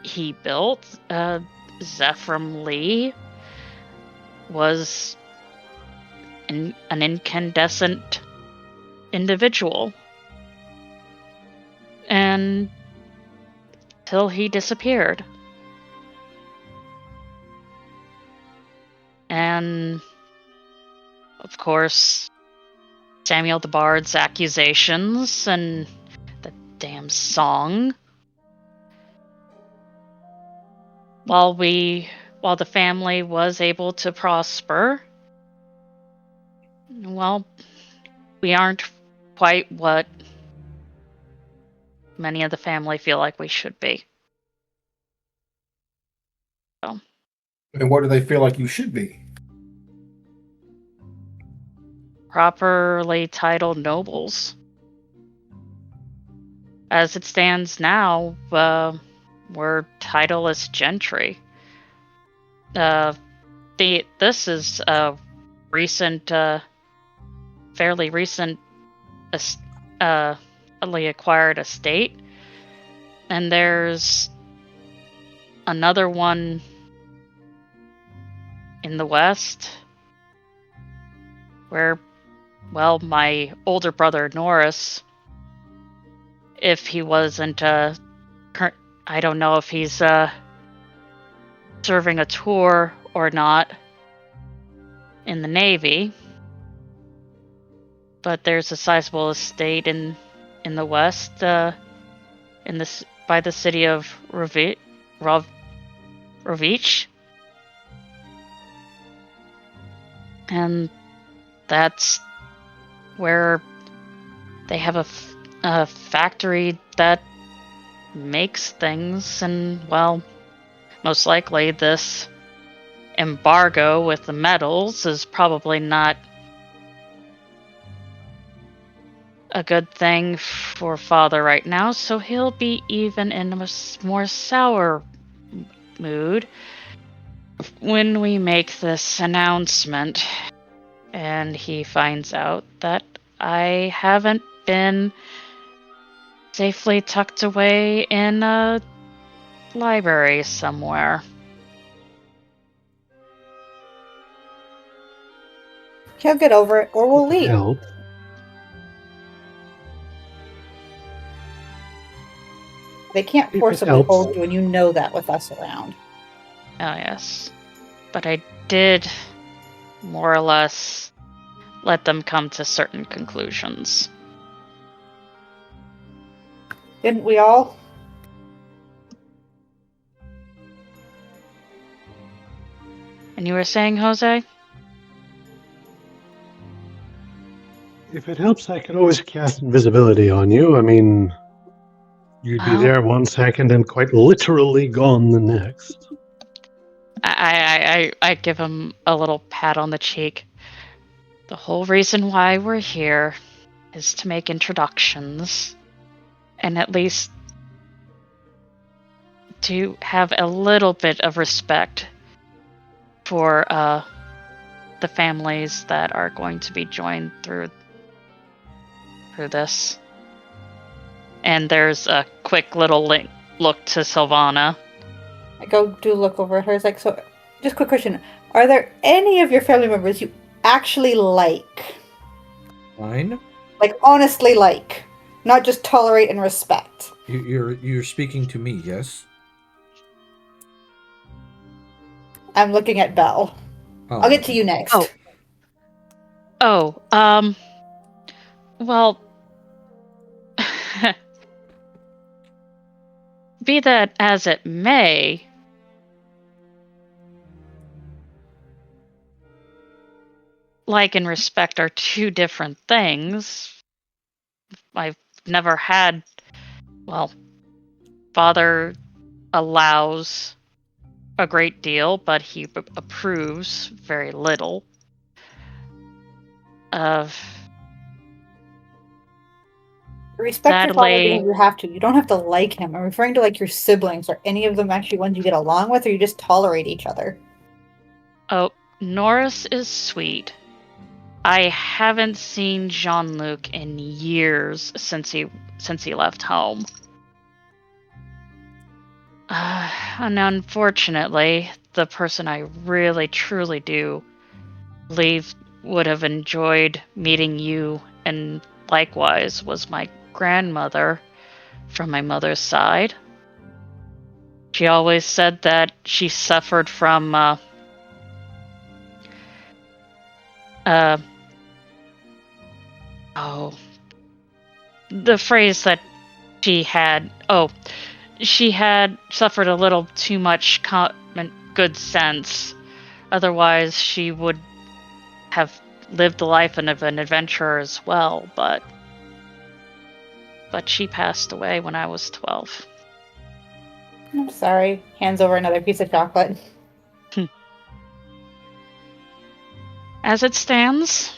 he built, Zephram Lee was an incandescent individual. And till he disappeared. And of course, Samuel the Bard's accusations and the damn song. While the family was able to prosper, well, we aren't quite what many of the family feel like we should be. So. And what do they feel like you should be? Properly titled nobles. As it stands now, we're titleless gentry. This is a recent, fairly recent, acquired estate, and there's another one in the west where, well, my older brother Norris, if he wasn't I don't know if he's serving a tour or not in the Navy, but there's a sizable estate in the west, by the city of Rovich, and that's where they have a factory that makes things, and, well, most likely this embargo with the metals is probably not a good thing for Father right now, so he'll be even in a more sour mood when we make this announcement and he finds out that I haven't been safely tucked away in a library somewhere. He'll get over it, or we'll leave. Help. They can't If it forcibly helps. hold you, and you know that with us around. Oh, yes. But I did more or less let them come to certain conclusions. Didn't we all? And you were saying, Jose? If it helps, I could always cast invisibility on you. I mean, you'd be Well, there 1 second and quite literally gone the next. I give him a little pat on the cheek. The whole reason why we're here is to make introductions, and at least to have a little bit of respect for the families that are going to be joined through through this. And there's a quick little look to Sylvana. I go do look over at her. It's like, so, just quick question. Are there any of your family members you actually like? Fine. Like, honestly like. Not just tolerate and respect. You're speaking to me, yes? I'm looking at Belle. Oh. I'll get to you next. Well, be that as it may, like and respect are two different things. I've never had, father allows a great deal, but he approves very little of. Respect your father because you have to. You don't have to like him. I'm referring to like your siblings. Are any of them actually ones you get along with, or you just tolerate each other? Oh, Norris is sweet. I haven't seen Jean-Luc in years since he left home. And unfortunately, the person I really truly do believe would have enjoyed meeting you, and likewise was my grandmother from my mother's side. She always said that she suffered from the phrase that she had suffered a little too much good sense. Otherwise, she would have lived the life of an adventurer as well, but she passed away when I was 12. I'm sorry. Hands over another piece of chocolate. As it stands,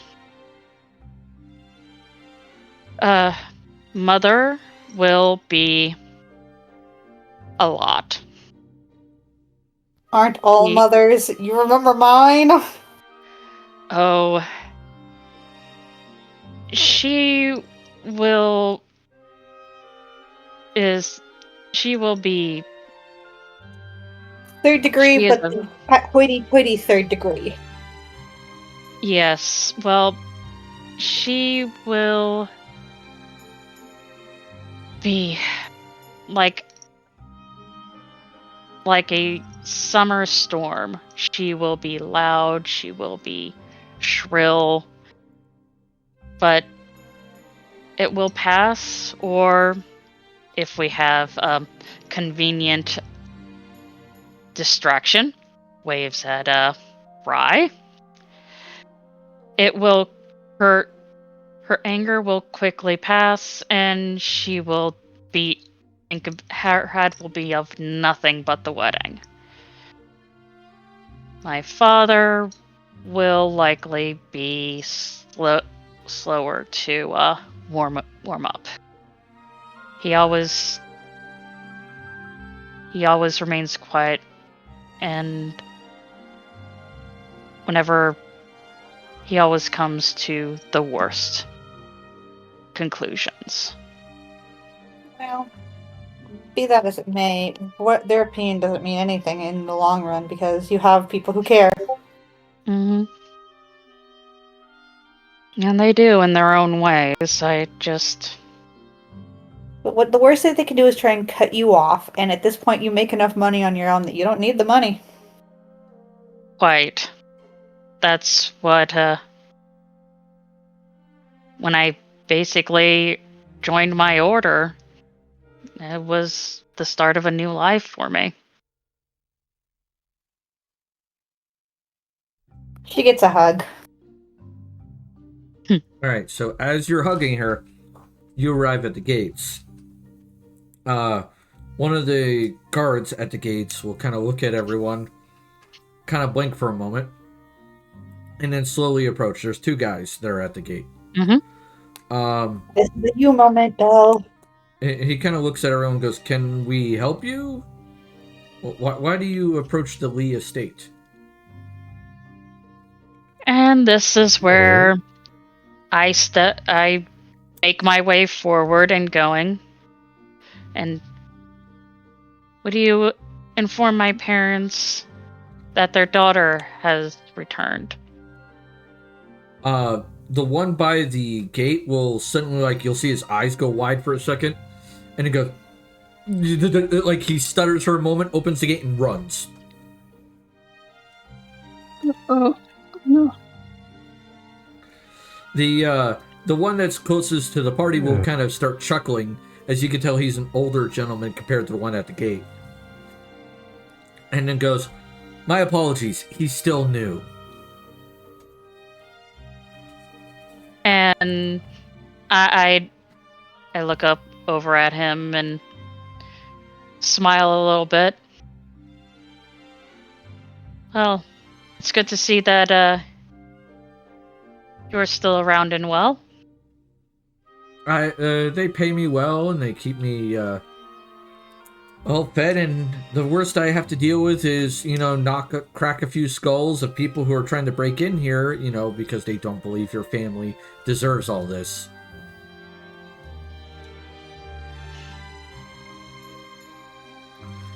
mother will be a lot. Aren't all mothers? You remember mine? Oh, she will be third degree, but hoity-toity third degree. Yes, well, she will be like a summer storm. She will be loud, she will be shrill, but it will pass, or if we have convenient distraction, waves at Rye, it will her anger will quickly pass, and she will be her head will be of nothing but the wedding. My father will likely be slower to warm up. He always remains quiet, and whenever he always comes to the worst conclusions. Well, be that as it may, what their opinion doesn't mean anything in the long run, because you have people who care. Mm-hmm. And they do in their own ways. But what the worst thing they can do is try and cut you off, and at this point you make enough money on your own that you don't need the money. Quite. That's what, when I basically joined my order, it was the start of a new life for me. She gets a hug. All right, so as you're hugging her, you arrive at the gates. One of the guards at the gates will kind of look at everyone, kind of blink for a moment, and then slowly approach. There's two guys that are at the gate. Mm-hmm. This is a you moment, Belle. He kind of looks at everyone and goes, "Can we help you? Why do you approach the Lee estate?" And this is where I make my way forward and going. And would you inform my parents that their daughter has returned? The one by the gate will suddenly, like, you'll see his eyes go wide for a second, and he goes, like, he stutters for a moment, opens the gate, and runs. Oh, no. The one that's closest to the party will kind of start chuckling, as you can tell he's an older gentleman compared to the one at the gate. And then goes, "My apologies, he's still new." And I look up over at him and smile a little bit. Well, it's good to see that you're still around and well. They pay me well, and they keep me well fed, and the worst I have to deal with is, crack a few skulls of people who are trying to break in here, because they don't believe your family deserves all this.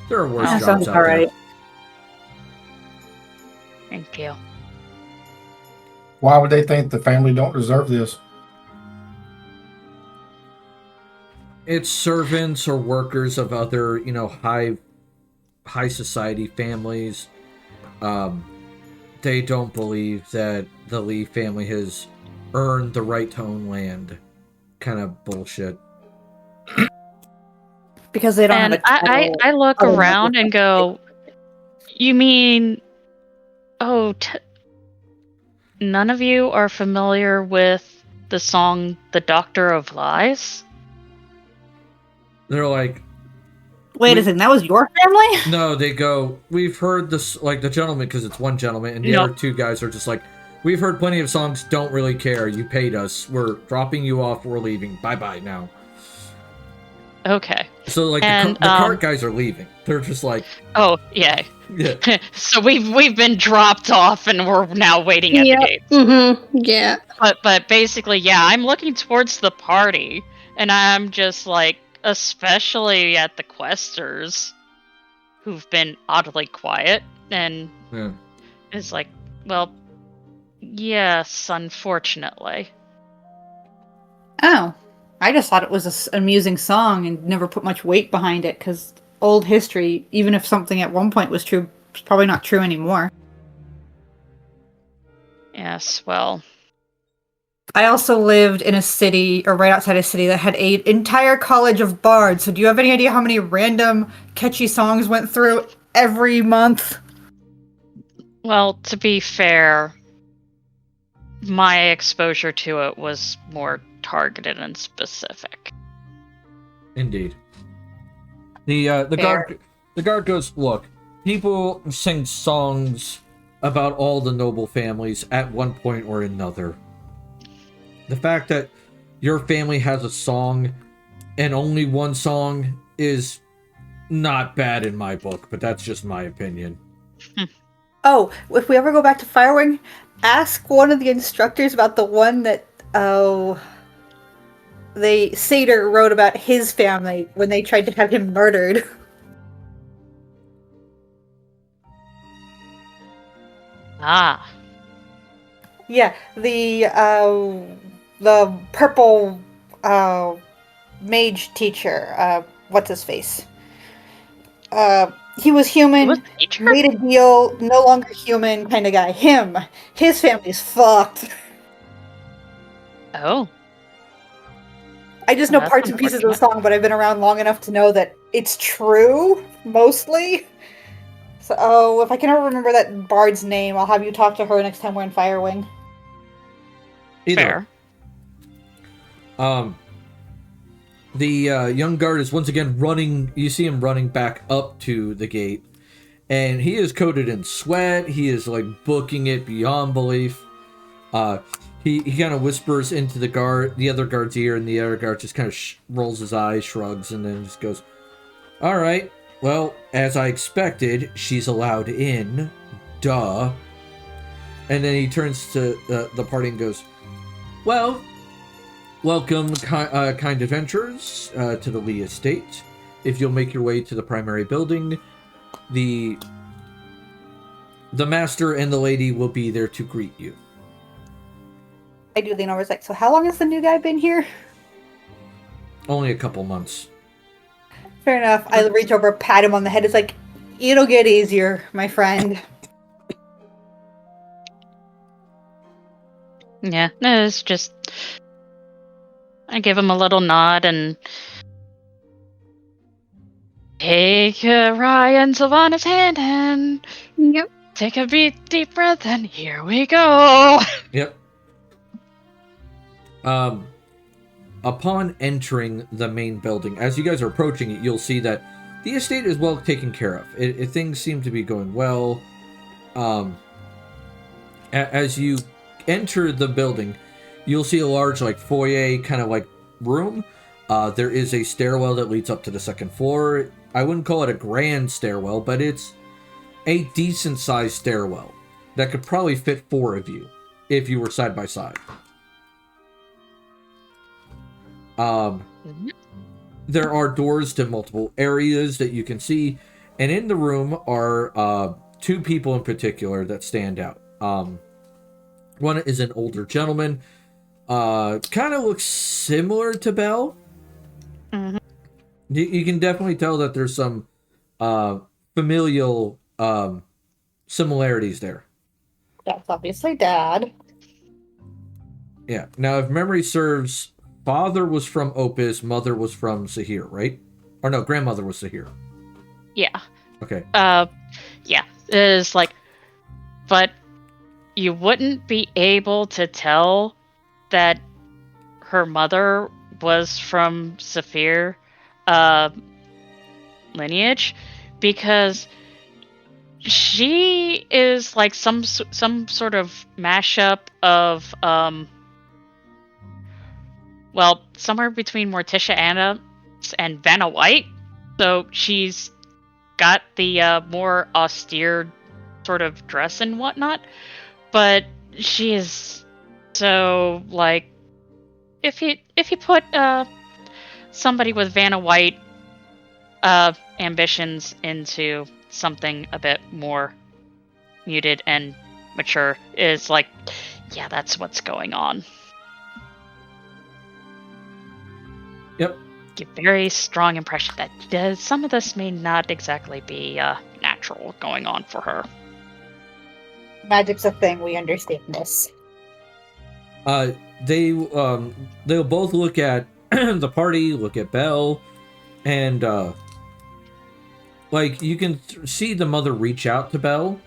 There are worse That jobs sounds out all there. right. Thank you. Why would they think the family don't deserve this? It's servants or workers of other, high society families. They don't believe that the Lee family has earned the right to own land. Kind of bullshit. Because they don't And have a title. I look Oh, around and go, you mean, none of you are familiar with the song The Doctor of Lies? They're like, Wait a second, that was your family? no, they go, we've heard this, like the gentleman, because it's one gentleman, and the No. other two guys are just like, we've heard plenty of songs, don't really care, you paid us, we're dropping you off, we're leaving, bye-bye now. Okay. So, like, And, the cart guys are leaving. They're just like, Oh, yeah. yeah. So we've been dropped off and we're now waiting at Yep. the gate. Mm-hmm. Yeah. But basically, yeah, I'm looking towards the party, and I'm just like, especially at the questers, who've been oddly quiet, and Yeah. it's like, well, yes, unfortunately. Oh. I just thought it was an amusing song and never put much weight behind it, because old history, even if something at one point was true, it's probably not true anymore. Yes, well, I also lived in a city, or right outside a city, that had an entire college of bards. So do you have any idea how many random catchy songs went through every month? well, to be fair, my exposure to it was more targeted and specific. Indeed. The guard goes, look, people sing songs about all the noble families at one point or another. The fact that your family has a song and only one song is not bad in my book, but that's just my opinion. Oh, if we ever go back to Firewing, ask one of the instructors about the one that, the satyr wrote about his family when they tried to have him murdered. Ah, Yeah, the purple mage teacher. What's his face? He was human. was teacher? Made a deal. No longer human kind of guy. His family's fucked. Oh, I just know That's parts and pieces of the unfortunate. song, but I've been around long enough to know that it's true mostly. So, if I can ever remember that bard's name, I'll have you talk to her next time we're in Firewing. Either. fair. The young guard is once again running. You see him running back up to the gate, and he is coated in sweat. He is like booking it beyond belief. He kind of whispers into the other guard's ear, and the other guard just kind of rolls his eyes, shrugs, and then just goes, "All right, well, as I expected, she's allowed in. Duh." And then he turns to the party and goes, "Well, Welcome, kind adventurers, to the Lee Estate. If you'll make your way to the primary building, the master and the lady will be there to greet you. I do lean over. It's like, so how long has the new guy been here? Only a couple months. Fair enough. I reach over, pat him on the head. It's like, it'll get easier, my friend. Yeah, no, it's just... I give him a little nod and... Take Ryan Sylvana's hand and... Yep. Take a deep breath and here we go! Yep. Upon entering the main building, as you guys are approaching it, you'll see that the estate is well taken care of. Things seem to be going well. As you enter the building, you'll see a large foyer kind of room. There is a stairwell that leads up to the second floor. I wouldn't call it a grand stairwell, but it's a decent sized stairwell that could probably fit 4 of you if you were side by side. There are doors to multiple areas that you can see, and in the room are 2 people in particular that stand out. One is an older gentleman, kind of looks similar to Belle. Mm-hmm. You can definitely tell that there's some familial similarities there. That's obviously Dad. Yeah. Now, if memory serves, father was from Opus, mother was from Sahir, right? Or no, grandmother was Sahir. Yeah. Okay. Yeah. It's but you wouldn't be able to tell that her mother was from Saphir lineage because she is some sort of mashup of somewhere between Morticia Anna and Vanna White. So she's got the more austere sort of dress and whatnot, but she is so if you put somebody with Vanna White ambitions into something a bit more muted and mature, is yeah, that's what's going on. Yep. Give very strong impression that some of this may not exactly be natural going on for her. Magic's a thing. We understand this. They'll both look at the party, look at Belle, and you can see the mother reach out to Belle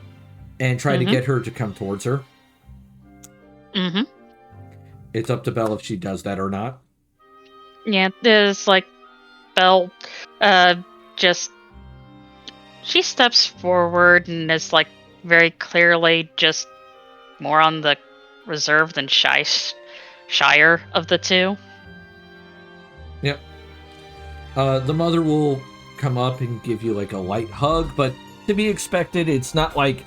and try to get her to come towards her. Mm-hmm. It's up to Belle if she does that or not. Yeah, there's Belle she steps forward and is very clearly just more on the reserved and shyer of the two. Yep. The mother will come up and give you a light hug, but to be expected. It's not like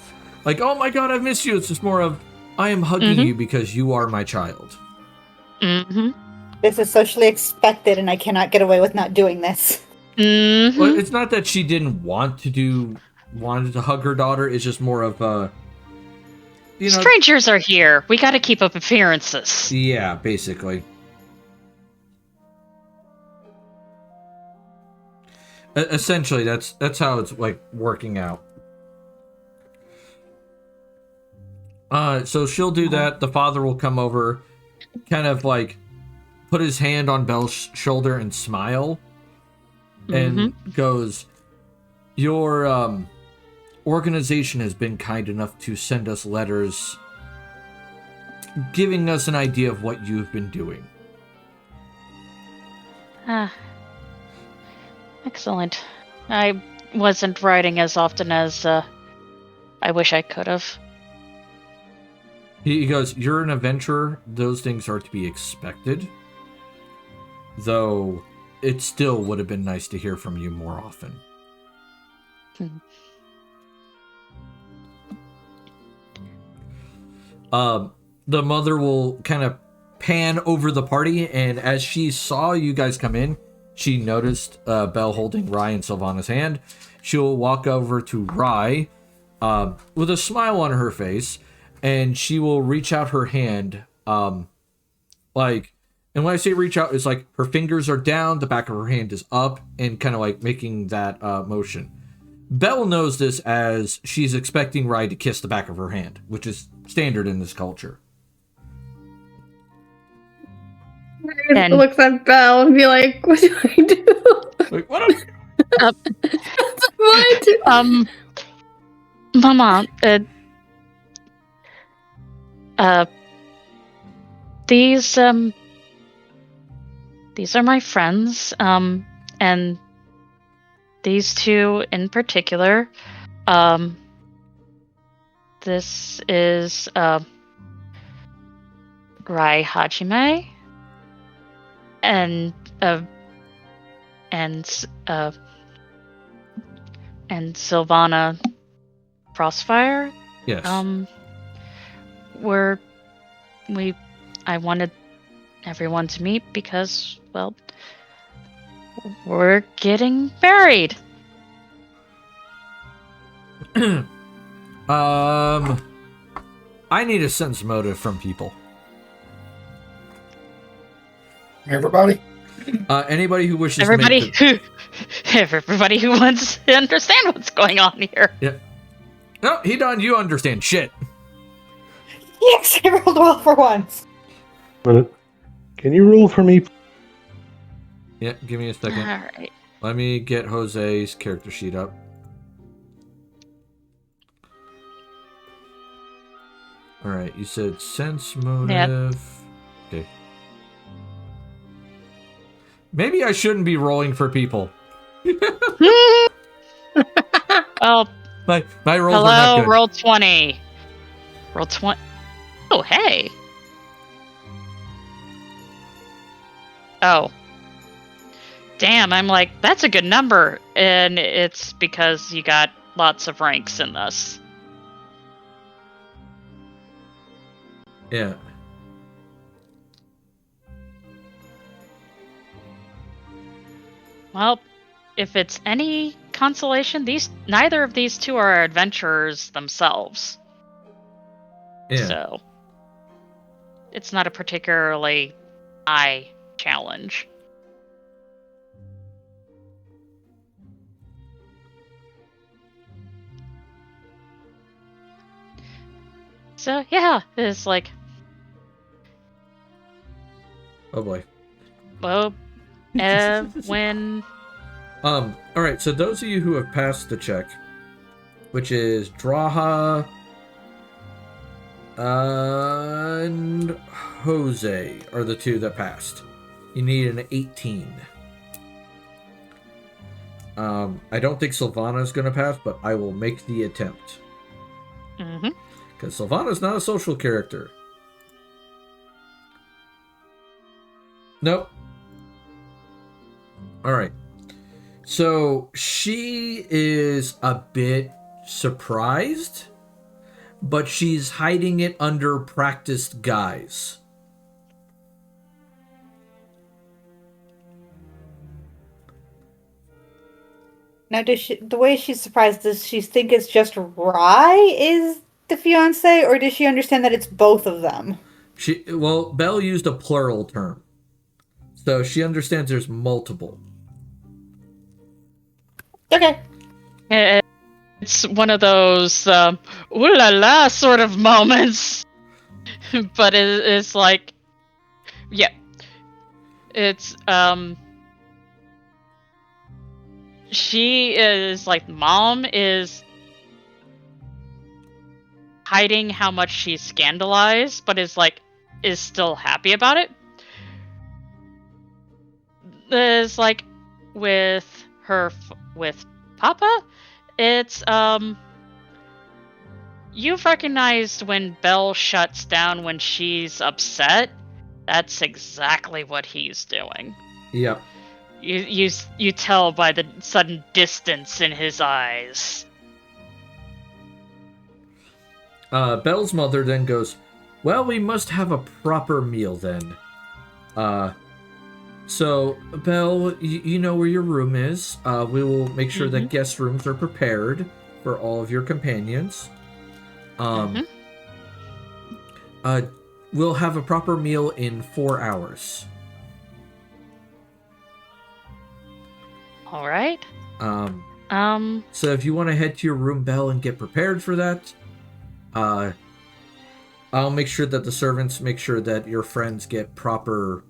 oh my god, I've missed you. It's just more of I am hugging you because you are my child. Mm-hmm. This is socially expected, and I cannot get away with not doing this. Mm-hmm. Well, it's not that she didn't wanted to hug her daughter. It's just more of strangers are here. We got to keep up appearances. Yeah, basically. Essentially, that's how it's working out. So she'll do that. The father will come over, kind of put his hand on Belle's shoulder and smile, and goes, "Your organization has been kind enough to send us letters giving us an idea of what you've been doing." Excellent. I wasn't writing as often as I wish I could have. He goes, "You're an adventurer. Those things are to be expected. Though it still would have been nice to hear from you more often." The mother will kind of pan over the party, and as she saw you guys come in, she noticed Belle holding Rye and Sylvana's hand. She'll walk over to Rye with a smile on her face, and she will reach out her hand, and when I say reach out, it's like her fingers are down, the back of her hand is up, and kind of like making that motion. Belle knows this as she's expecting Rye to kiss the back of her hand, which is standard in this culture. And- Looks at Belle and be like, "What do I do? Like, what? What?" Mama, these are my friends, and these two in particular. This is Rai Hajime and Sylvana Frostfire. Yes. I wanted everyone to meet because, well, we're getting married. I need a sense motive from people. Everybody? Anybody who wishes Everybody to make everybody who wants to understand what's going on here. Yeah. No, he done. You understand shit. Yes, I rolled well for once. Can you roll for me? Yeah, give me a second. All right. Let me get Jose's character sheet up. All right, you said sense motive. Okay. Maybe I shouldn't be rolling for people. Oh, My rolls are not hello, good. roll 20. Roll 20. Oh, hey. Oh. Damn, I'm like, that's a good number. And it's because you got lots of ranks in this. Yeah. Well, if it's any consolation, neither of these two are adventurers themselves. Yeah. So it's not a particularly high challenge. So yeah, it's like, Oh boy. well, when All right, so those of you who have passed the check, which is Draha and Jose are the two that passed. You need an 18. I don't think Sylvana's gonna pass, but I will make the attempt. Mhm. Because Sylvana's not a social character. Nope. Alright. So she is a bit surprised, but she's hiding it under practiced guise. Now, the way she's surprised, does she think it's just Rye is the fiance, or does she understand that it's both of them? Well, Belle used a plural term. So she understands there's multiple. Okay. It's one of those ooh la la sort of moments, but it's like, yeah, it's she is like, mom is hiding how much she's scandalized, but is still happy about it. Is like with Papa, it's you've recognized when Belle shuts down when she's upset. That's exactly what he's doing. Yep. You tell by the sudden distance in his eyes. Belle's mother then goes, Well, we must have a proper meal then. So, Belle, you know where your room is. We will make sure that guest rooms are prepared for all of your companions. We'll have a proper meal in 4 hours. All right. So if you want to head to your room, Belle, and get prepared for that, I'll make sure that the servants make sure that your friends get proper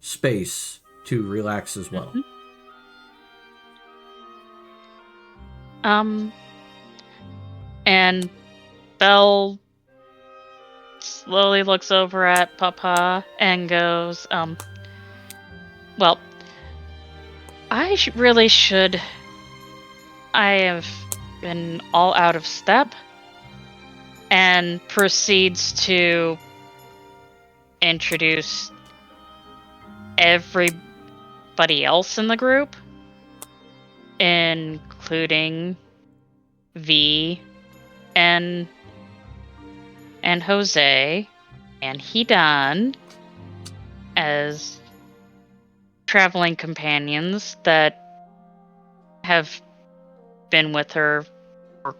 space to relax as well. And Belle slowly looks over at Papa and goes, well, I really should. I have been all out of step. And proceeds to introduce everybody else in the group, including V and Jose and Hidan as traveling companions that have been with her for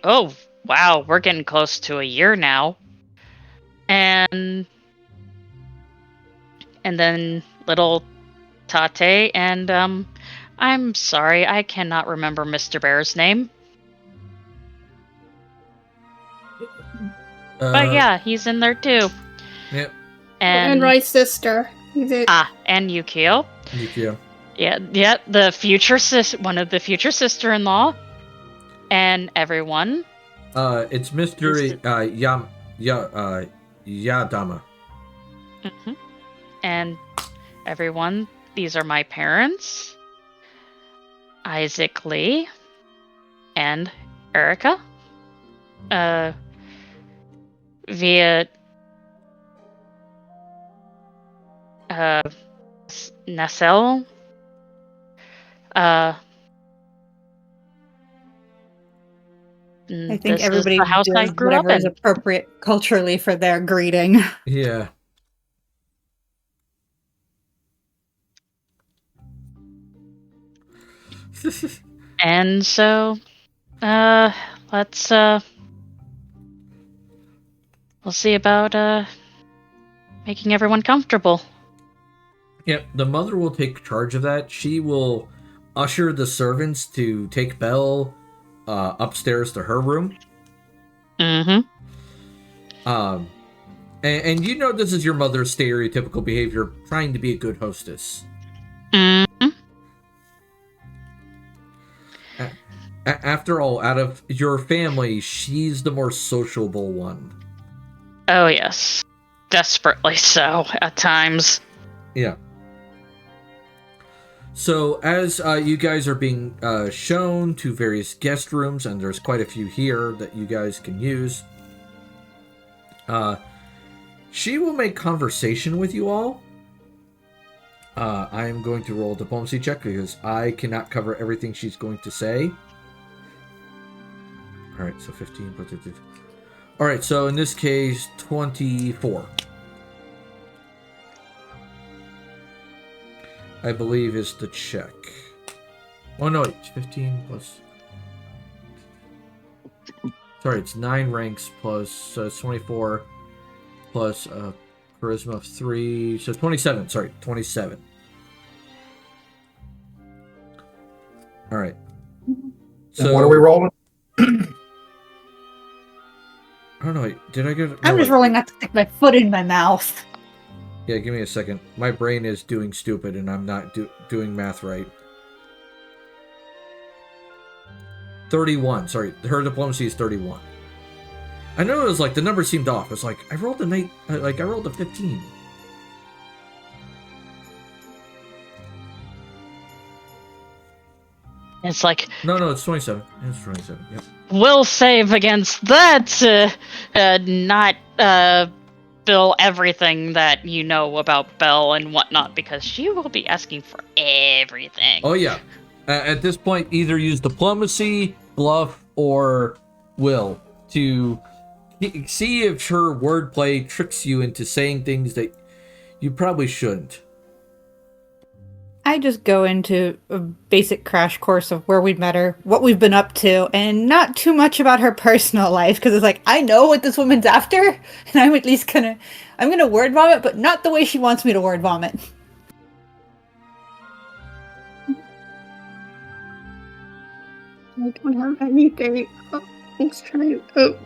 oh wow, we're getting close to a year now. And then little Tate and I'm sorry, I cannot remember Mr. Bear's name. But yeah, he's in there too. Yep. And Rice's sister. And Yukio. Yukio. Yeah, the future one of the future sister-in-law, and everyone. It's Mr. Yadama. And everyone. These are my parents, Isaac Lee, and Erica. Via Nacelle. I think everybody does whatever is appropriate culturally for their greeting. Yeah. And so, let's we'll see about making everyone comfortable. Yep, the mother will take charge of that. She will usher the servants to take Belle upstairs to her room. Mm-hmm. And you know this is your mother's stereotypical behavior, trying to be a good hostess. Mm-hmm. After all, out of your family, she's the more sociable one. Oh, yes. Desperately so, at times. Yeah. So, as you guys are being shown to various guest rooms, and there's quite a few here that you guys can use, she will make conversation with you all. I am going to roll a diplomacy check because I cannot cover everything she's going to say. Alright, so 15. Alright, so in this case, 24. I believe is the check. Oh no, it's 15 plus... Sorry, it's 9 ranks plus... So it's 24 plus charisma of 3... So 27, sorry, 27. Alright. So what are we rolling? I don't know. Did I get it? I'm just rolling not to stick my foot in my mouth. Yeah, give me a second. My brain is doing stupid and I'm not doing math right. 31. Sorry, her diplomacy is 31. I know it was like the number seemed off. It's like I rolled a I rolled a 15. It's like... No, it's 27. It's 27, yep. We'll save against that, not spill everything that you know about Belle and whatnot, because she will be asking for everything. Oh, yeah. At this point, either use diplomacy, bluff, or will to See if her wordplay tricks you into saying things that you probably shouldn't. I just go into a basic crash course of where we've met her, what we've been up to, and not too much about her personal life, because it's like, I know what this woman's after, and I'm at least I'm gonna word vomit, but not the way she wants me to word vomit. I don't have anything. Let's try. Oh.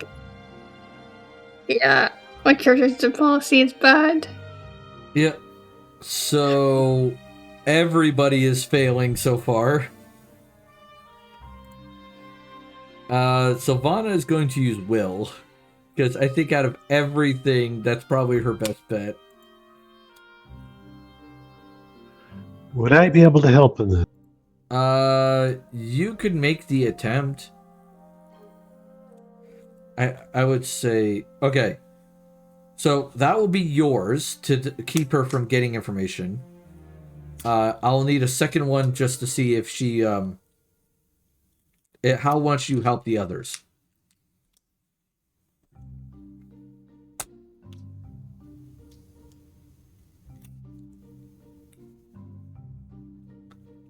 Yeah, my character's policy is bad. Yeah. So everybody is failing so far. Sylvana is going to use will, because I think out of everything, that's probably her best bet. Would I be able to help in this? You could make the attempt. I would say, okay. So that will be yours to keep her from getting information. I'll need a second one just to see if she, how much you help the others.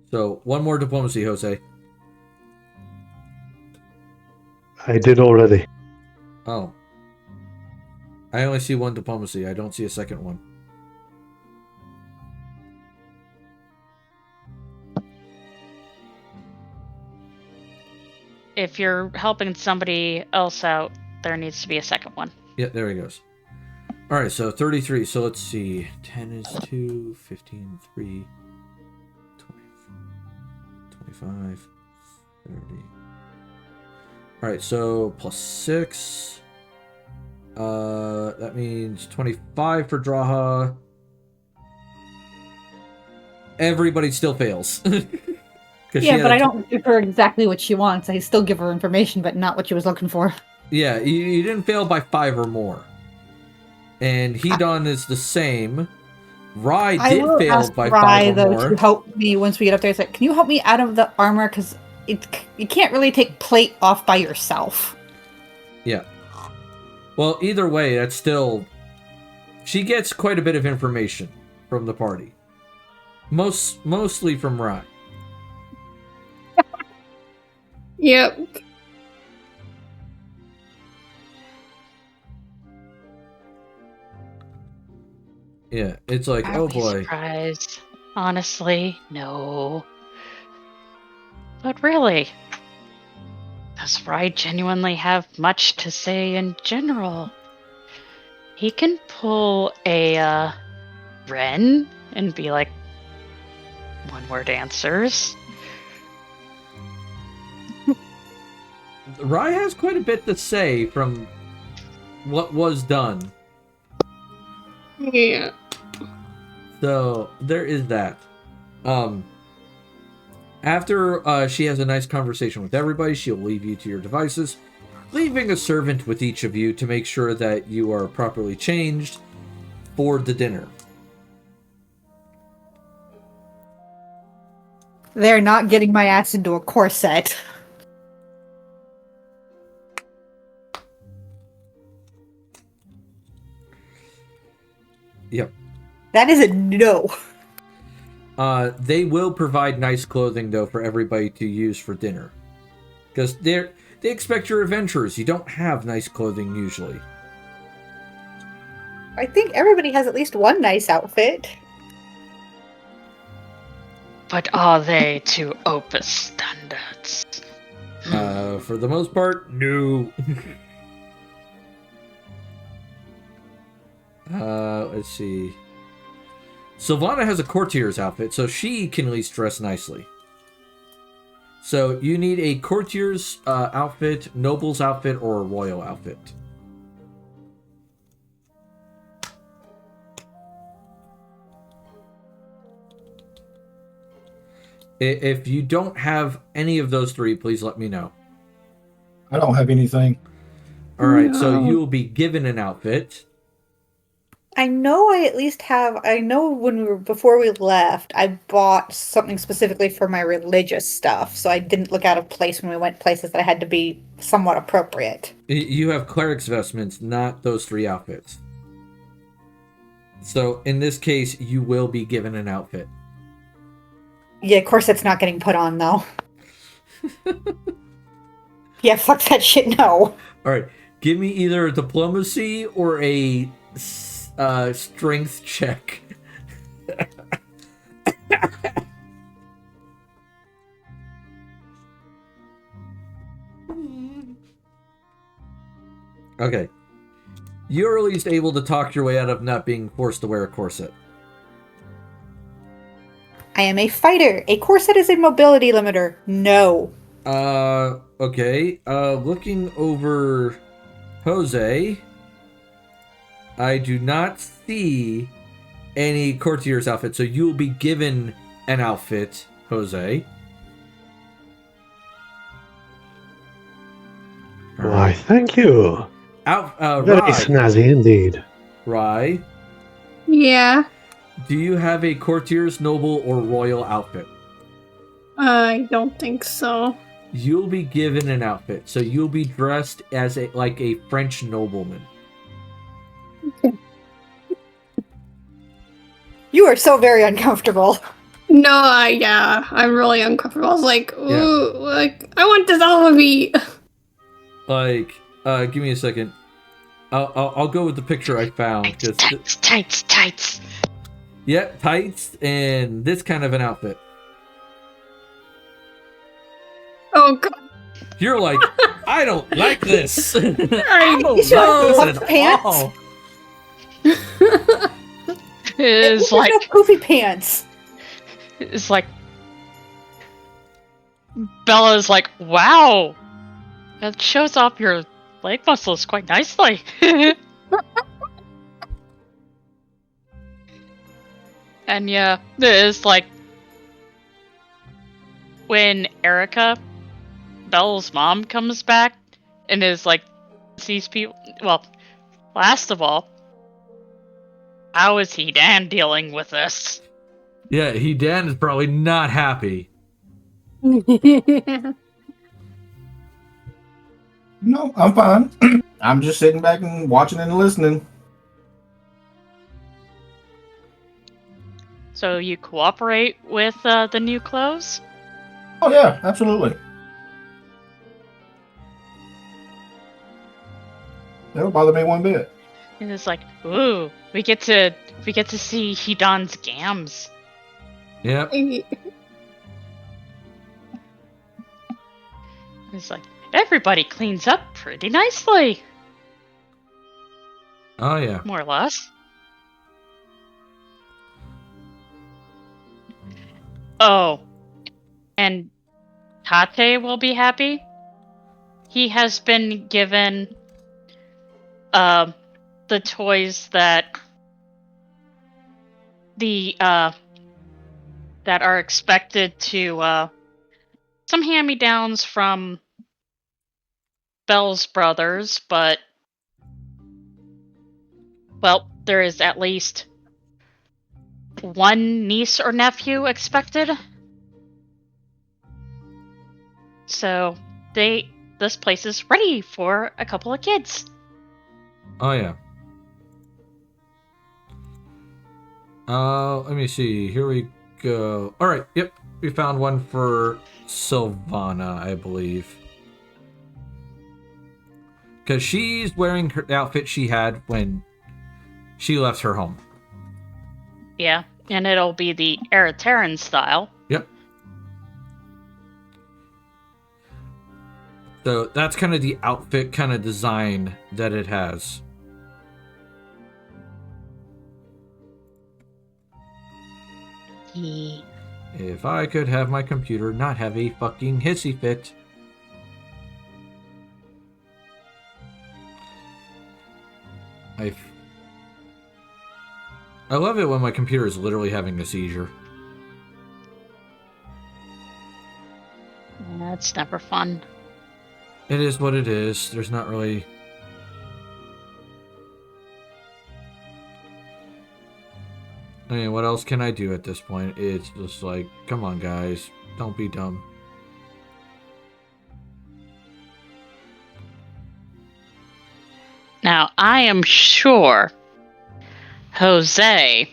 So, one more diplomacy, Jose. I did already. Oh. I only see one diplomacy. I don't see a second one. If you're helping somebody else out, there needs to be a second one. Yeah, there he goes. Alright, so 33. So let's see. 10 is 2, 15, 3, 20, 25, 30. Alright, so plus 6. That means 25 for Draha. Everybody still fails. Yeah, but I don't give her exactly what she wants. I still give her information, but not what she was looking for. Yeah, you didn't fail by 5 or more. And Hedon is the same. Rai did fail by 5 or more. To help me once we get up there. It's like, can you help me out of the armor? Because you can't really take plate off by yourself. Yeah. Well, either way, that's still... She gets quite a bit of information from the party. Mostly from Rai. Yep. Yeah, it's like, Are oh we boy. Surprised? Honestly, no. But really, does Rai genuinely have much to say in general? He can pull a Ren and be like, one-word answers. Rai has quite a bit to say from what was done. Yeah. So, there is that. After she has a nice conversation with everybody, she'll leave you to your devices, leaving a servant with each of you to make sure that you are properly changed for the dinner. They're not getting my ass into a corset. Yep. That is a no. They will provide nice clothing, though, for everybody to use for dinner. Because they expect you're adventurers. You don't have nice clothing usually. I think everybody has at least one nice outfit. But are they to Opus standards? For the most part, no. Let's see. Sylvana has a courtier's outfit, so she can at least dress nicely. So you need a courtier's outfit, noble's outfit, or a royal outfit. If you don't have any of those three, please let me know. I don't have anything. All right, so you will be given an outfit. I know I at least have. I know before we left, I bought something specifically for my religious stuff, so I didn't look out of place when we went places that had to be somewhat appropriate. You have cleric's vestments, not those 3 outfits. So in this case, you will be given an outfit. Yeah, of course, it's not getting put on though. Yeah, fuck that shit. No. All right, give me either a diplomacy or a strength check. Okay. You're at least able to talk your way out of not being forced to wear a corset. I am a fighter. A corset is a mobility limiter. No. Okay. Looking over Jose, I do not see any courtier's outfit, so you will be given an outfit, Jose. Why, thank you. Very Rai. snazzy indeed. Rai, Yeah. do you have a courtier's, noble, or royal outfit? I don't think so. You'll be given an outfit, so you'll be dressed as like a French nobleman. You are so very uncomfortable. No, I'm really uncomfortable. I was like, ooh, like I want this all of me. Like, give me a second. I'll go with the picture I found. Tights. Yeah, tights and this kind of an outfit. Oh god. You're like, I don't like this. I I don't know. like this at all. It's like no poofy pants. it's like Bella's like, wow, that shows off your leg muscles quite nicely. And yeah, it's like when Erica, Belle's mom, comes back and is like, sees people. Well, last of all, how is he Dan dealing with this? Yeah, Dan is probably not happy. No, I'm fine. I'm just sitting back and watching and listening. So you cooperate with the new clothes? Oh yeah, absolutely. That don't bother me one bit. And it's like, ooh, we get to see Hidan's gams. Yep. It's like, everybody cleans up pretty nicely, Oh yeah. more or less. Oh, and Tate will be happy. He has been given the toys that that are expected to some hand-me-downs from Belle's brothers, but well, there is at least one niece or nephew expected. So this place is ready for a couple of kids. Oh yeah. Let me see. Here we go. All right. Yep. We found one for Sylvana, I believe. Because she's wearing her outfit she had when she left her home. Yeah, and it'll be the Eritrean style. Yep. So that's kind of the outfit kind of design that it has. Yeah. If I could have my computer not have a fucking hissy fit. I love it when my computer is literally having a seizure. That's never fun. It is what it is. There's not really... I mean, what else can I do at this point? It's just like, come on, guys. Don't be dumb. Now, I am sure Jose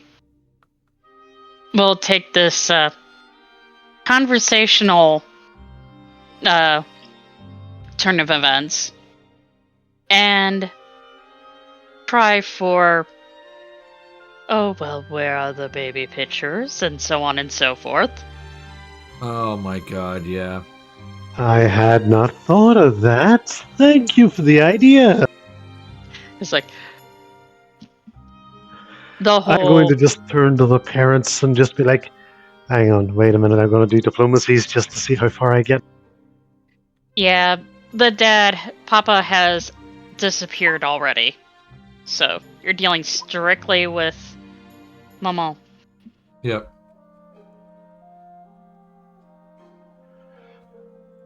will take this conversational turn of events and try for, oh, well, where are the baby pictures, and so on and so forth. Oh my god, yeah. I had not thought of that. Thank you for the idea. It's like the whole. I'm going to just turn to the parents and just be like, hang on, wait a minute, I'm going to do diplomacies just to see how far I get. Yeah, the Papa has disappeared already. So you're dealing strictly with Maman. Yep.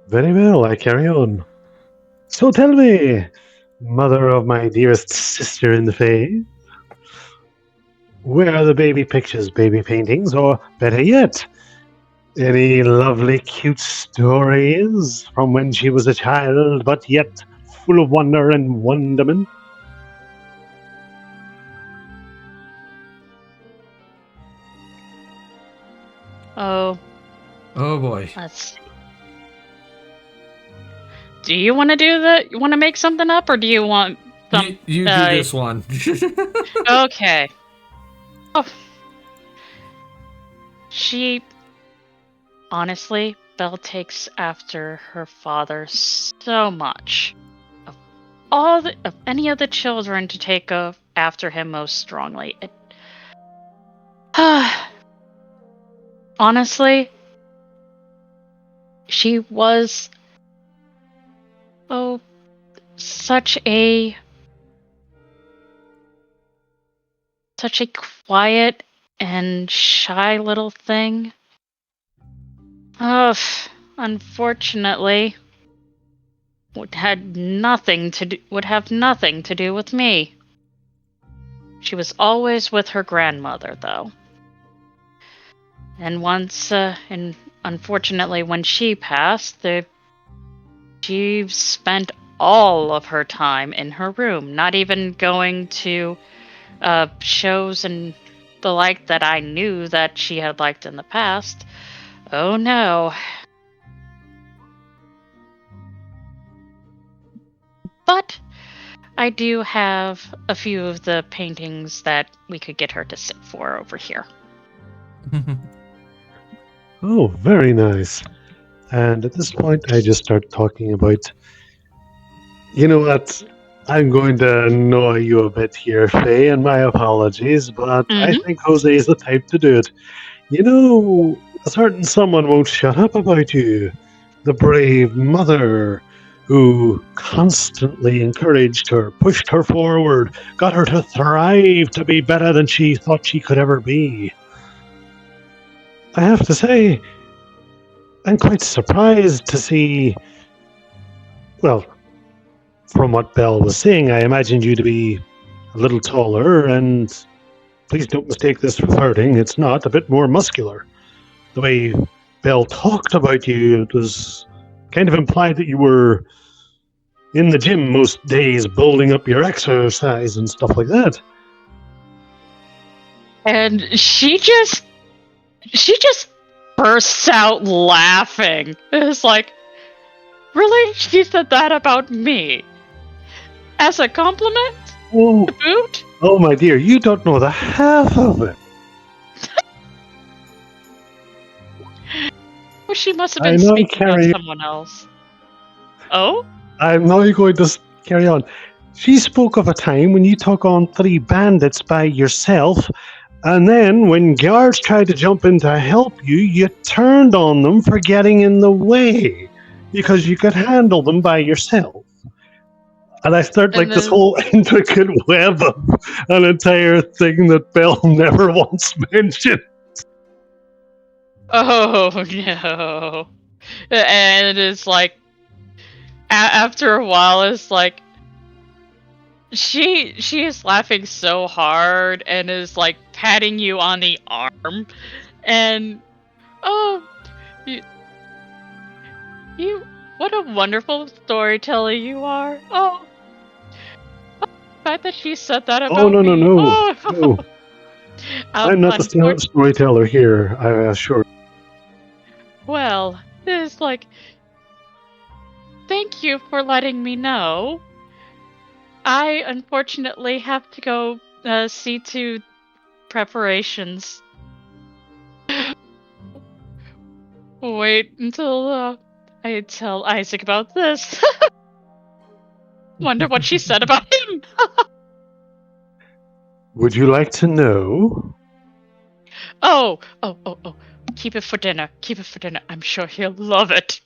Very well, I carry on. So tell me, mother of my dearest sister in the faith, where are the baby pictures, baby paintings, or better yet, any lovely cute stories from when she was a child, but yet full of wonder and wonderment? Oh, Oh boy. let's see. Do you want to do that? You want to make something up, or do you want some? You do this one. Okay. Oh. She, honestly, Belle takes after her father so much. Of any of the children to take after him most strongly. Honestly, she was such a quiet and shy little thing. Unfortunately, would have nothing to do with me. She was always with her grandmother, though. And once, and unfortunately, when she passed, she spent all of her time in her room, not even going to shows and the like that I knew that she had liked in the past. Oh no. But I do have a few of the paintings that we could get her to sit for over here. Oh, very nice. And at this point, I just start talking about, you know what, I'm going to annoy you a bit here, Faye, and my apologies, but I think Jose is the type to do it. You know, a certain someone won't shut up about you. The brave mother who constantly encouraged her, pushed her forward, got her to thrive to be better than she thought she could ever be. I have to say, I'm quite surprised to see, well, from what Belle was saying, I imagined you to be a little taller, and please don't mistake this for flirting, it's not, a bit more muscular. The way Belle talked about you, it was kind of implied that you were in the gym most days, building up your exercise and stuff like that. And she just bursts out laughing. It's like, really? She said that about me? As a compliment? Oh, To boot? oh my dear, you don't know the half of it. Well, she must have I been know, speaking of Carrie. someone else. Oh? I'm now going to carry on. She spoke of a time when you took on 3 bandits by yourself, and then when guards tried to jump in to help you, you turned on them for getting in the way because you could handle them by yourself. And I start like this whole intricate web of an entire thing that Belle never once mentioned. Oh, no. And it's like, after a while, it's like, She is laughing so hard and is like patting you on the arm, and oh, you what a wonderful storyteller you are. Oh, the fact that she said that Oh, about no, me. Oh, no. I'm not the storyteller here, I assure. Well, it's like, thank you for letting me know. I unfortunately have to go see to preparations. Wait until I tell Isaac about this. Wonder what she said about him. Would you like to know? Oh. Keep it for dinner. Keep it for dinner. I'm sure he'll love it.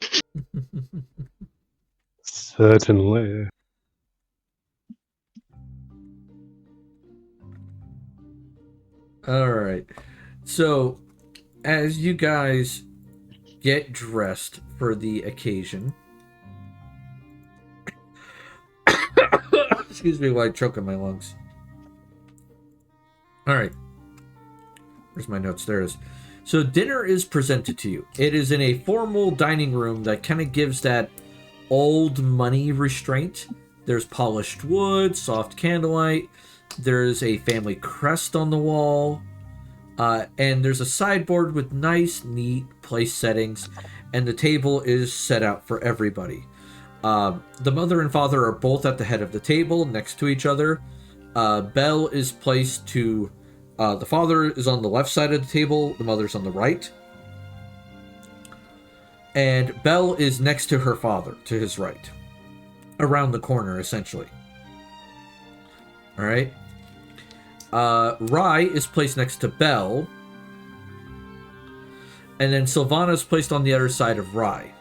Certainly. All right. So, as you guys get dressed for the occasion, excuse me while I choke on my lungs. All right. Where's my notes? There it is. So dinner is presented to you. It is in a formal dining room that kind of gives that old money restraint. There's polished wood, soft candlelight. There's a family crest on the wall. And there's a sideboard with nice, neat place settings. And the table is set out for everybody. The mother and father are both at the head of the table next to each other. Belle is placed to... the father is on the left side of the table. The mother's on the right. And Belle is next to her father, to his right. Around the corner, essentially. Alright. Rye is placed next to Belle. And then Sylvana is placed on the other side of Rye.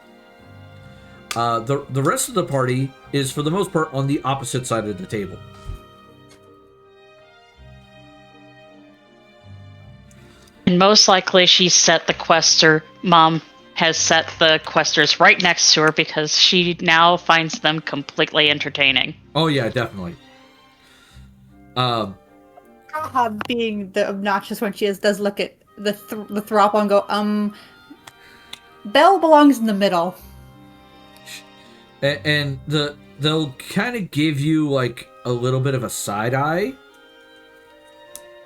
The rest of the party is, for the most part, on the opposite side of the table. And most likely she set the quester. Mom has set the questers right next to her because she now finds them completely entertaining. Oh yeah, definitely. Being the obnoxious one she is, does look at the Throp and go, Belle belongs in the middle. And they'll kind of give you like a little bit of a side eye.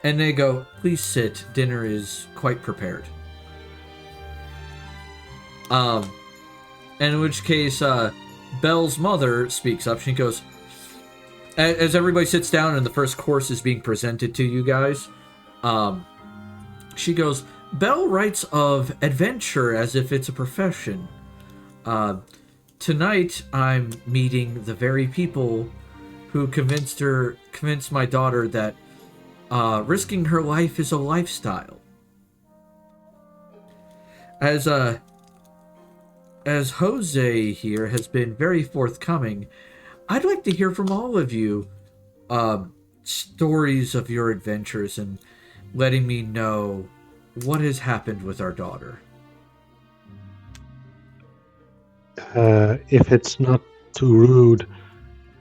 And they go, please sit, dinner is quite prepared. And in which case, Belle's mother speaks up. She goes, as everybody sits down and the first course is being presented to you guys, she goes, Belle writes of adventure as if it's a profession. Tonight, I'm meeting the very people who convinced my daughter that risking her life is a lifestyle. As Jose here has been very forthcoming, I'd like to hear from all of you stories of your adventures and letting me know what has happened with our daughter. If it's not too rude,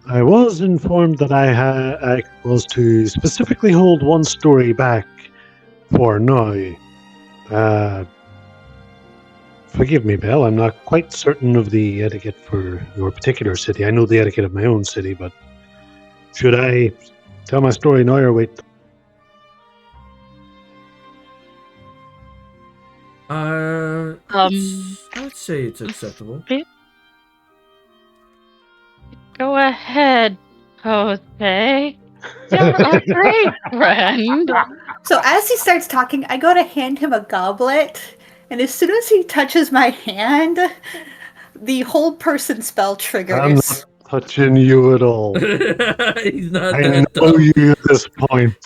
I was informed that I was to specifically hold one story back for now. Forgive me, Belle, I'm not quite certain of the etiquette for your particular city. I know the etiquette of my own city, but should I tell my story now or wait? I'd say it's acceptable. Go ahead, Jose. You're a great friend. So as he starts talking, I go to hand him a goblet, and as soon as he touches my hand, the whole person spell triggers. I'm not touching you at all. He's not I that know dumb. you at this point.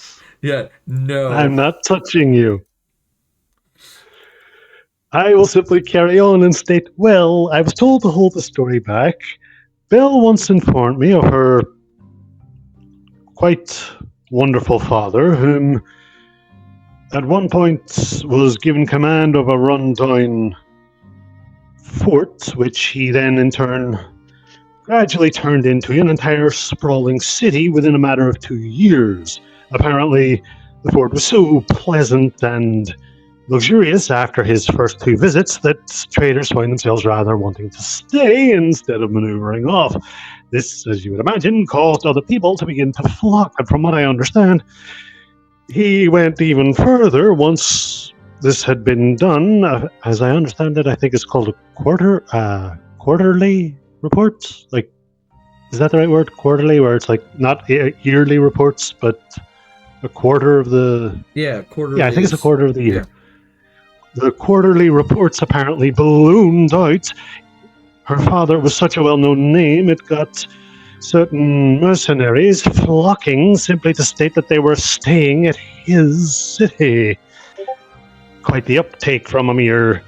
Yeah, no. I'm not touching you. I will simply carry on and state, well, I was told to hold the story back. Belle once informed me of her quite wonderful father, whom at one point was given command of a rundown fort, which he then in turn gradually turned into an entire sprawling city within a matter of 2 years. Apparently, the fort was so pleasant and luxurious after his first 2 visits that traders find themselves rather wanting to stay instead of maneuvering off. This, as you would imagine, caused other people to begin to flock, and from what I understand, he went even further once this had been done. As I understand it, I think it's called a quarterly reports. Like, is that the right word? Quarterly, where it's like not yearly reports, but a quarter of the. Yeah, quarterly. Yeah, I think it's a quarter of the year. Yeah. The quarterly reports apparently ballooned out. Her father was such a well-known name, it got certain mercenaries flocking simply to state that they were staying at his city. Quite the uptake from a mere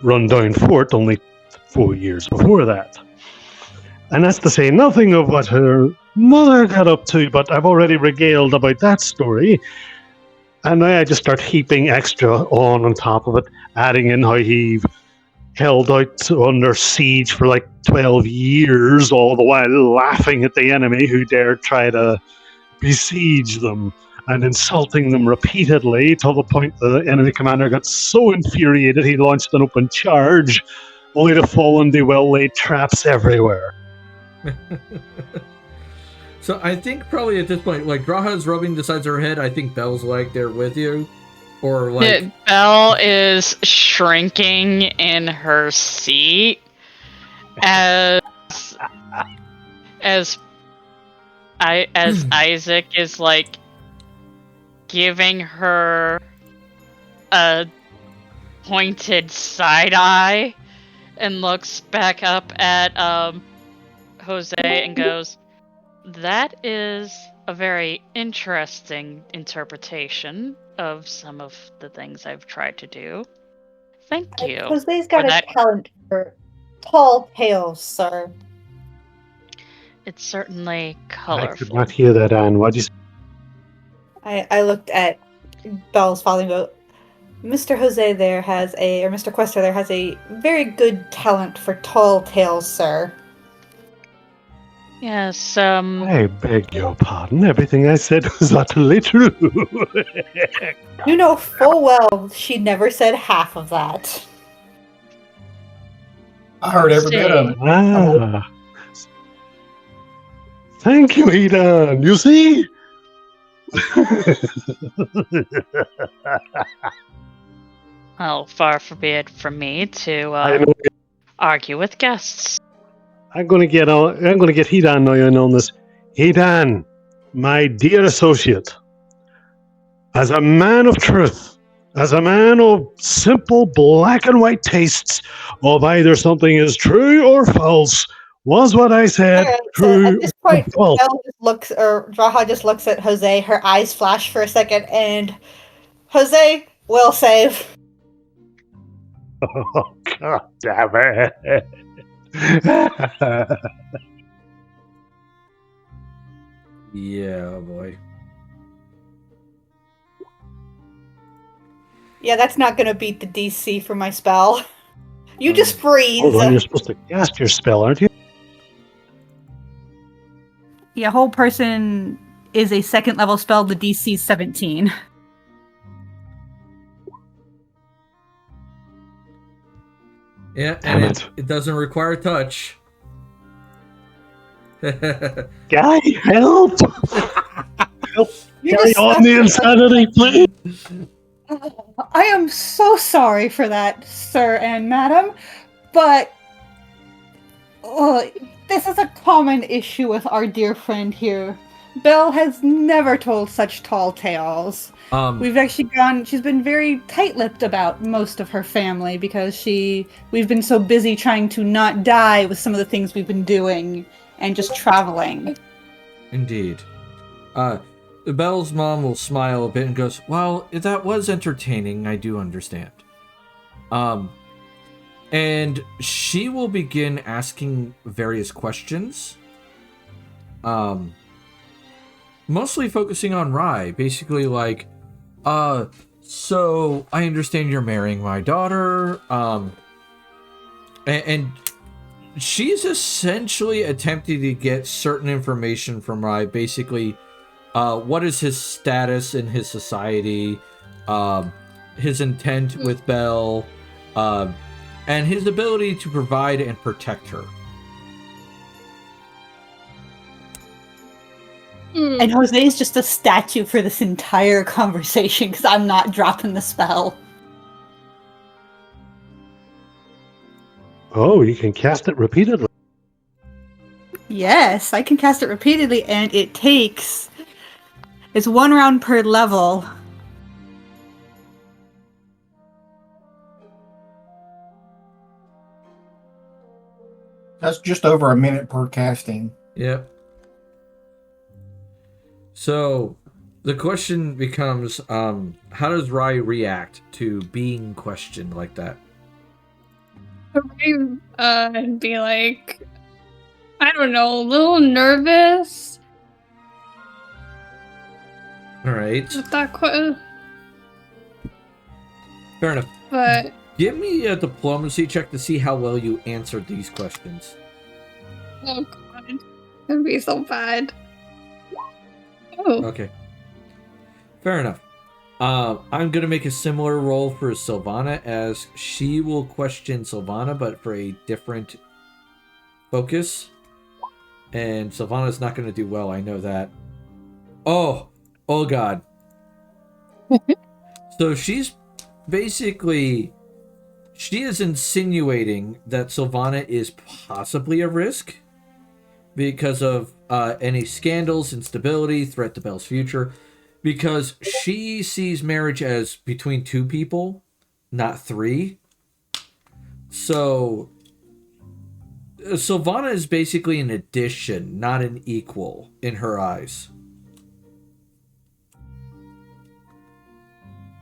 run-down fort only 4 years before that. And that's to say nothing of what her mother got up to, but I've already regaled about that story. And I just start heaping extra on top of it, adding in how he held out under siege for like 12 years, all the while laughing at the enemy who dared try to besiege them and insulting them repeatedly, till the point the enemy commander got so infuriated he launched an open charge, only to fall into well-laid traps everywhere. So I think probably at this point, like, Graha's rubbing the sides of her head. I think Belle's like there with you. Or like Belle is shrinking in her seat as Isaac is like giving her a pointed side eye and looks back up at Jose and goes, "That is a very interesting interpretation of some of the things I've tried to do. Thank you." Jose's got a talent for tall tales, sir. It's certainly colorful. I could not hear that, Anne. What'd you say? I looked at Belle's father and go, Mr. Jose there has or Mr. Quester there has a very good talent for tall tales, sir. Yes, I beg your pardon. Everything I said was utterly true. You know full well she never said half of that. I heard every bit of it. Ah. Thank you, Eden. You see? Well, far forbid from me to argue with guests. I'm gonna get Hidan now on this. Hidan, my dear associate, as a man of truth, as a man of simple black and white tastes of either something is true or false, was what I said true at this point, or false? Belle just looks, or Draha just looks at Jose. Her eyes flash for a second, and Jose will save. Oh, God damn it. yeah, boy. Yeah, that's not gonna beat the DC for my spell. You just freeze. Hold on, you're supposed to cast your spell, aren't you? Yeah, whole person is a second level spell. The DC is 17. Yeah, and it doesn't require touch. Guy, help! Help! Carry on the insanity, please! I am so sorry for that, sir and madam, but this is a common issue with our dear friend here. Belle has never told such tall tales. She's been very tight-lipped about most of her family because we've been so busy trying to not die with some of the things we've been doing and just traveling. Indeed. Belle's mom will smile a bit and goes, "Well, that was entertaining, I do understand." And she will begin asking various questions. Mostly focusing on Rai, basically like, so I understand you're marrying my daughter, and She's essentially attempting to get certain information from Rai. Basically, what is his status in his society, his intent with Belle, and his ability to provide and protect her. And Jose's just a statue for this entire conversation because I'm not dropping the spell. Oh, you can cast it repeatedly. Yes, I can cast it repeatedly, and it takes... It's 1 round per level. That's just over a minute per casting. Yep. So, the question becomes, how does Rai react to being questioned like that? I'd be like, I don't know, a little nervous. All right. With that question. Fair enough. But Give me a diplomacy check to see how well you answered these questions. oh god, that'd be so bad. Oh, Okay. Fair enough. I'm going to make a similar roll for Sylvana, as she will question Sylvana, but for a different focus. And Sylvana's not going to do well, I know that. Oh god. So she's basically... She is insinuating that Sylvana is possibly a risk because of any scandals, instability, threat to Belle's future, because she sees marriage as between 2 people, not 3. So Sylvana is basically an addition, not an equal in her eyes.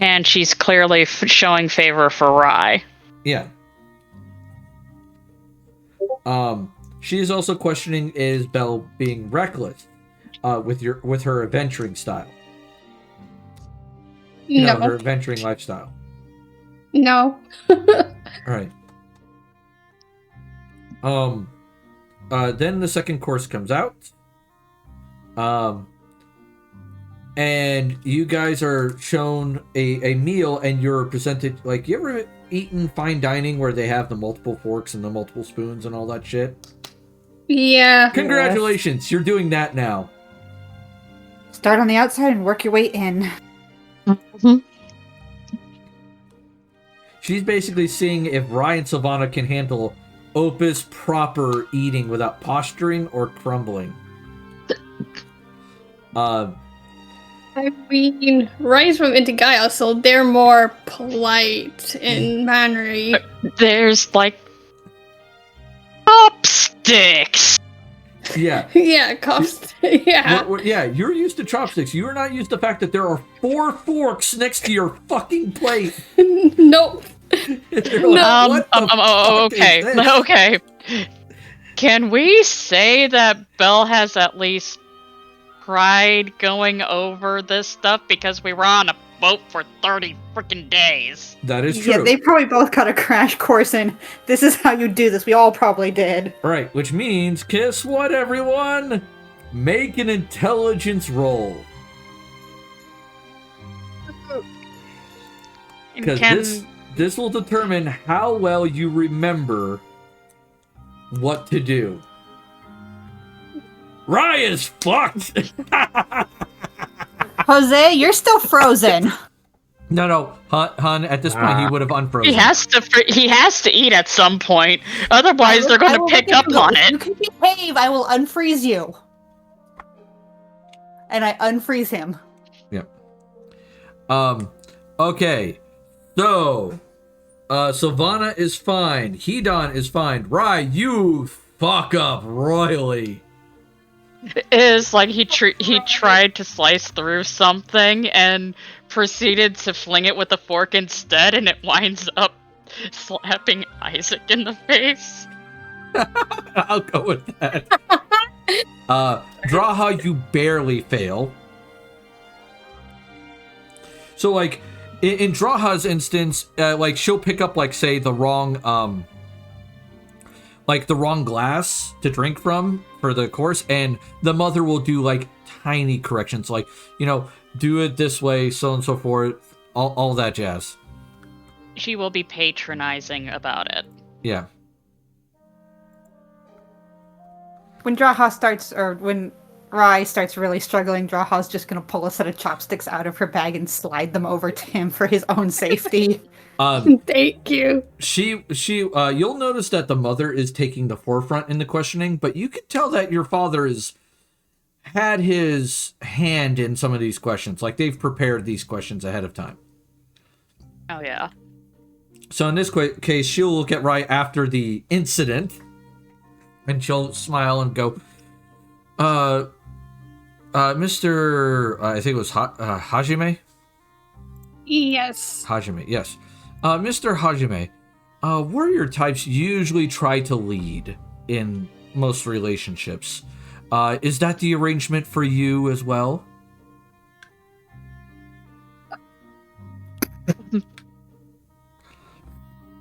And she's clearly showing favor for Rai. Yeah. She is also questioning, is Belle being reckless with her adventuring style? no. Her adventuring lifestyle. No. All right. Then the second course comes out. And you guys are shown a meal, and you're presented, like, you ever eaten fine dining where they have the multiple forks and the multiple spoons and all that shit? Yeah. Congratulations, you're doing that now. Start on the outside and work your way in. Mm-hmm. She's basically seeing if Rai and Sylvana can handle Opus proper eating without posturing or crumbling. I mean, Rai's from Intigaya, so they're more polite and mannery. There's like chopsticks. Yeah. Yeah, cops. Yeah. Yeah, you're used to chopsticks. You're not used to the fact that there are 4 forks next to your fucking plate. Nope. You're like, what the fuck okay, is this? okay. Can we say that Belle has at least tried going over this stuff, because we were on a boat for 30 freaking days? That is true. Yeah, they probably both got a crash course in this is how you do this. We all probably did. Right, which means, guess what, everyone? Make an intelligence roll. Because this will determine how well you remember what to do. Rai is fucked! Jose, you're still frozen. No, Hun, at this point, he would have unfrozen. He has to eat at some point, otherwise they're going to pick up on it. You can behave, I will unfreeze you. And I unfreeze him. Yep. Okay. So, Sylvana is fine. Hedon is fine. Rai, you fuck up royally. Is like he tried to slice through something and proceeded to fling it with a fork instead, and it winds up slapping Isaac in the face. I'll go with that. Draha, you barely fail. So, like, in Draha's instance, like, she'll pick up, like, say, the wrong, like the wrong glass to drink from for the course, and the mother will do like tiny corrections, like, do it this way, so and so forth, all that jazz. She will be patronizing about it. Yeah. When Draha starts, or when Rai starts really struggling, Draha's just gonna pull a set of chopsticks out of her bag and slide them over to him for his own safety. Thank you. You'll notice that the mother is taking the forefront in the questioning, but you can tell that your father has had his hand in some of these questions. Like, they've prepared these questions ahead of time. Oh, yeah. So in this case, she'll look at Rai after the incident, and she'll smile and go, Mr. I think it was Hajime? Yes. Hajime, yes. Mr. Hajime, warrior types usually try to lead in most relationships. Is that the arrangement for you as well?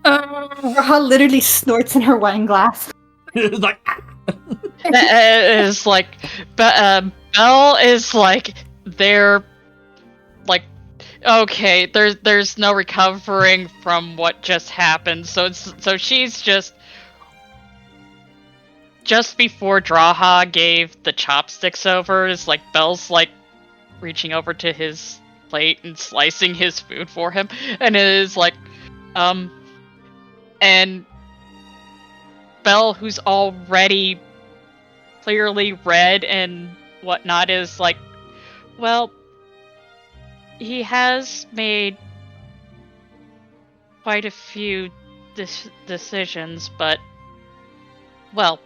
Draha literally snorts in her wine glass. It's like, Is like, Belle is like, they're like, okay, there's no recovering from what just happened. So she's just before Draha gave the chopsticks over, is like Belle's like reaching over to his plate and slicing his food for him, and it is like, and Belle, who's already clearly red and whatnot, is like, well, he has made quite a few decisions, but, well,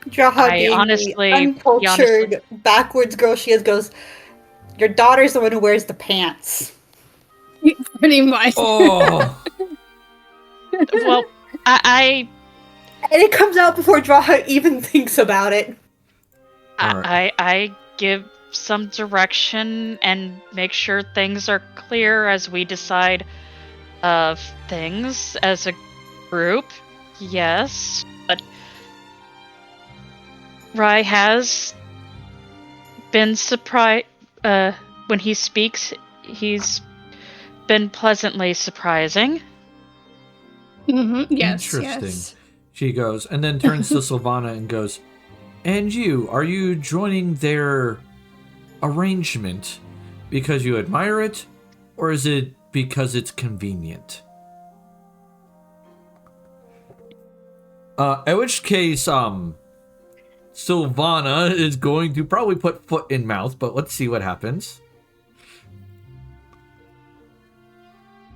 Draha, being honestly- uncultured, backwards girl she is, goes, your daughter's the one who wears the pants. Pretty much. oh. well, I And it comes out before Draha even thinks about it. Alright. I give some direction and make sure things are clear as we decide of things as a group. Yes, but Rai has been surprised when he speaks. He's been pleasantly surprising. Mm-hmm. Yes. Interesting. Yes. She goes, and then turns to Sylvana and goes, and you, are you joining their arrangement because you admire it, or is it because it's convenient? In which case, Sylvana is going to probably put foot in mouth, but let's see what happens.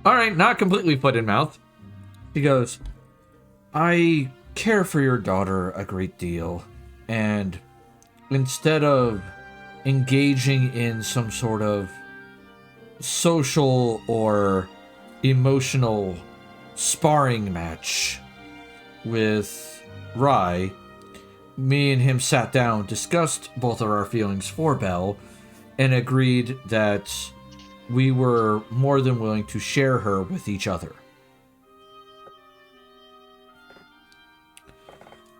Alright, not completely foot in mouth. He goes, I care for your daughter a great deal, and instead of engaging in some sort of social or emotional sparring match with Rai, me and him sat down, discussed both of our feelings for Belle, and agreed that we were more than willing to share her with each other.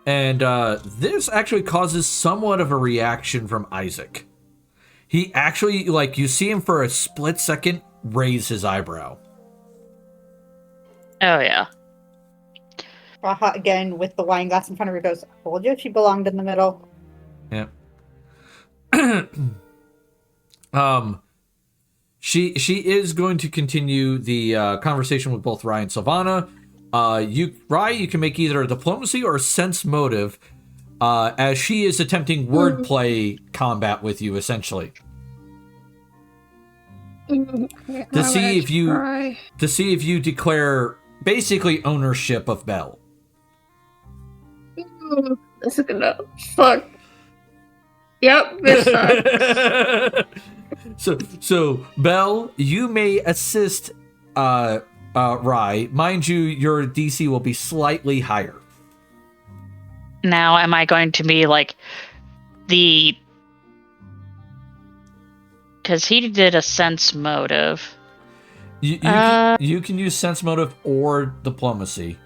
And this actually causes somewhat of a reaction from Isaac. He actually, like, you see him for a split second raise his eyebrow. Oh yeah. Draha, again, with the wine glass in front of her, goes, I told you she belonged in the middle. Yeah. She is going to continue the conversation with both Rai and Sylvana. Rai, you can make either a diplomacy or a sense motive, as she is attempting wordplay combat with you, essentially. To see if you declare basically ownership of Belle. This is gonna fuck. Yep, this sucks. So Belle, you may assist Rai. Mind you, your DC will be slightly higher. Now, am I going to be like the... Because he did a sense motive. You can use sense motive or diplomacy.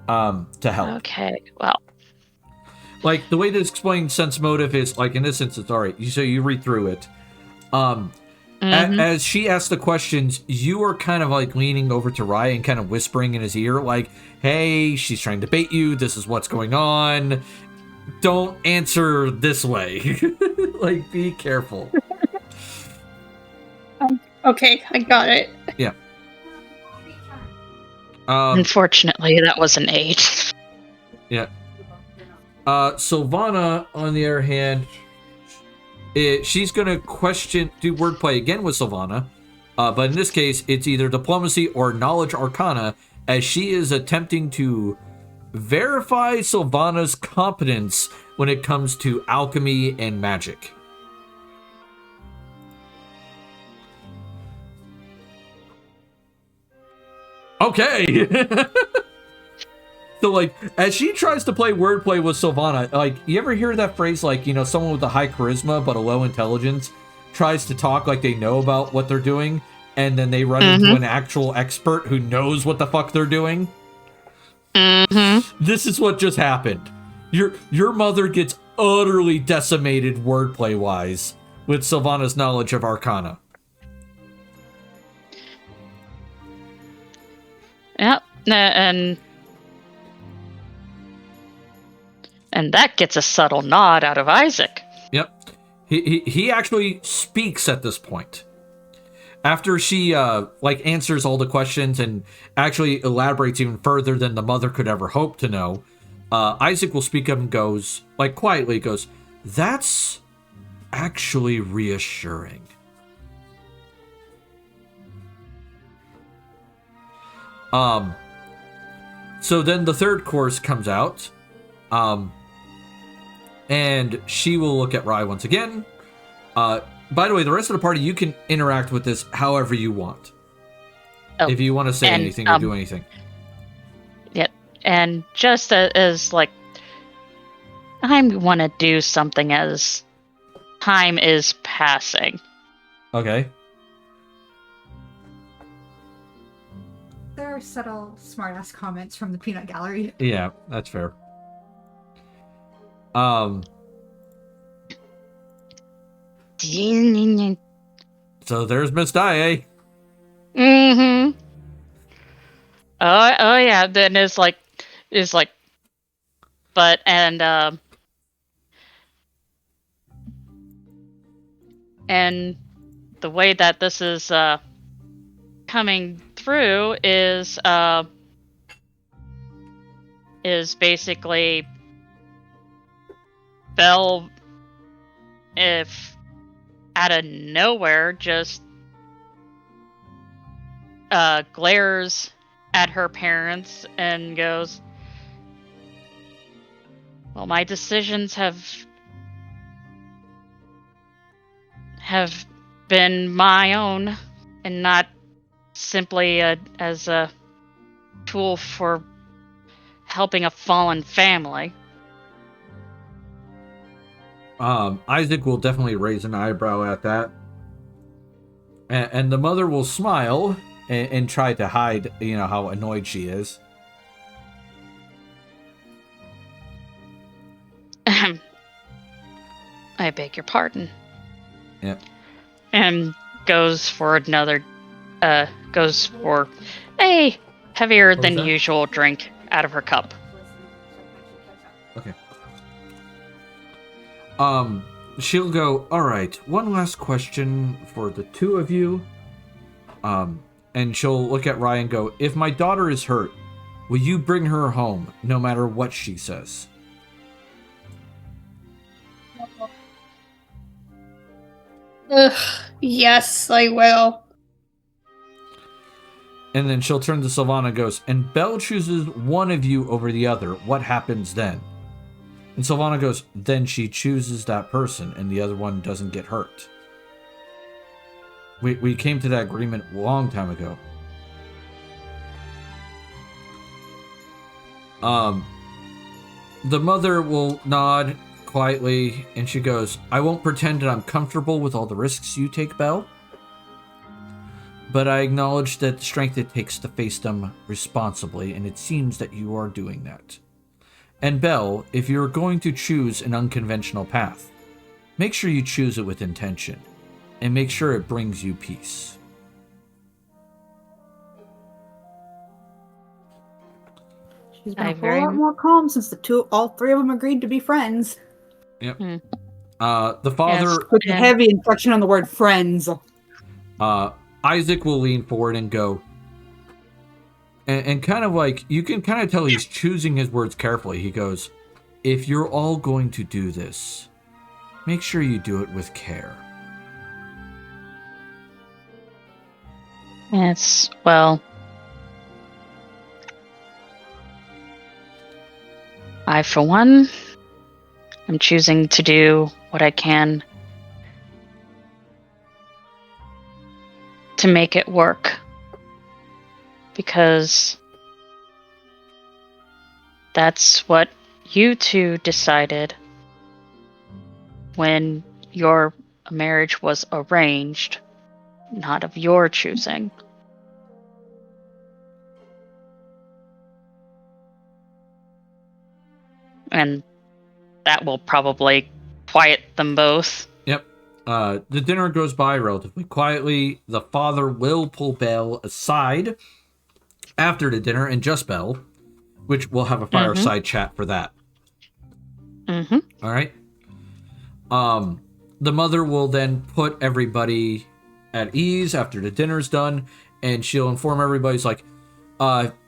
to help. Okay, well. Like, the way to explain sense motive is, like, in this instance, all right, so you read through it. As she asks the questions, you are kind of, like, leaning over to Ryan and kind of whispering in his ear, like, hey, she's trying to bait you, this is what's going on, don't answer this way. Like, be careful. Okay, I got it. Yeah. Unfortunately, that was an 8. Yeah. Sylvana, on the other hand, she's going to do wordplay again with Sylvana, but in this case, it's either diplomacy or knowledge arcana, as she is attempting to verify Sylvana's competence when it comes to alchemy and magic. Okay. So, like, as she tries to play wordplay with Sylvana, like, you ever hear that phrase, like, you know, someone with a high charisma but a low intelligence tries to talk like they know about what they're doing, and then they run into an actual expert who knows what the fuck they're doing? This is what just happened. Your mother gets utterly decimated wordplay-wise with Sylvana's knowledge of Arcana. Yep, and that gets a subtle nod out of Isaac. Yep. He actually speaks at this point. After she like answers all the questions and actually elaborates even further than the mother could ever hope to know, Isaac will speak up and goes, like, quietly goes, "That's actually reassuring." So then the third course comes out, and she will look at Rye once again. By the way, the rest of the party, you can interact with this however you want. Oh, if you want to say anything or do anything. Yep, and just as like, I want to do something as time is passing. Okay. There are subtle smartass comments from the peanut gallery. Yeah, that's fair. So there's Miss Dye. Oh yeah. Then it's like, but and the way that this is coming through is basically Belle, if out of nowhere, just glares at her parents and goes, well, my decisions have been my own and not simply as a tool for helping a fallen family. Isaac will definitely raise an eyebrow at that. And the mother will smile and try to hide, you know, how annoyed she is. I beg your pardon. Yep. And goes for another, goes for a heavier than usual drink out of her cup. Okay. She'll go, all right, one last question for the two of you. And she'll look at Ryan and go, if my daughter is hurt, will you bring her home, no matter what she says? Yes, I will. And then she'll turn to Sylvana and goes, and Belle chooses one of you over the other. What happens then? And Sylvana goes, then she chooses that person and the other one doesn't get hurt. We came to that agreement a long time ago. The mother will nod quietly and she goes, I won't pretend that I'm comfortable with all the risks you take, Belle. But I acknowledge that the strength it takes to face them responsibly, and it seems that you are doing that. And Belle, if you're going to choose an unconventional path, make sure you choose it with intention, and make sure it brings you peace. She's been a whole lot more calm since all three of them agreed to be friends. Yep. The father... Put a heavy inflection on the word friends. Isaac will lean forward and go... And kind of like, you can kind of tell he's choosing his words carefully. He goes, if you're all going to do this, make sure you do it with care. Yes, well... I, for one, am choosing to do what I can to make it work. Because that's what you two decided when your marriage was arranged, not of your choosing. And that will probably quiet them both. Yep. The dinner goes by relatively quietly. The father will pull Belle aside after the dinner, and just Belle, which we'll have a fireside chat for that. Mm-hmm. All right. The mother will then put everybody at ease after the dinner's done, and she'll inform everybody, like,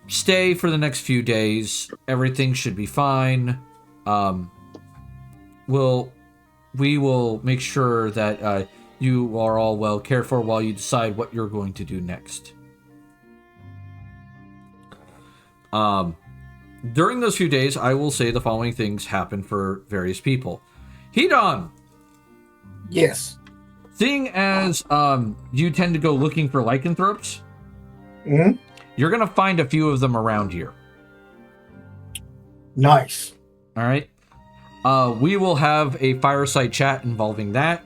stay for the next few days. Everything should be fine. We will make sure that you are all well cared for while you decide what you're going to do next. During those few days, I will say the following things happen for various people. Hedon! Yes. Seeing as you tend to go looking for lycanthropes, you're going to find a few of them around here. Nice. All right. We will have a fireside chat involving that.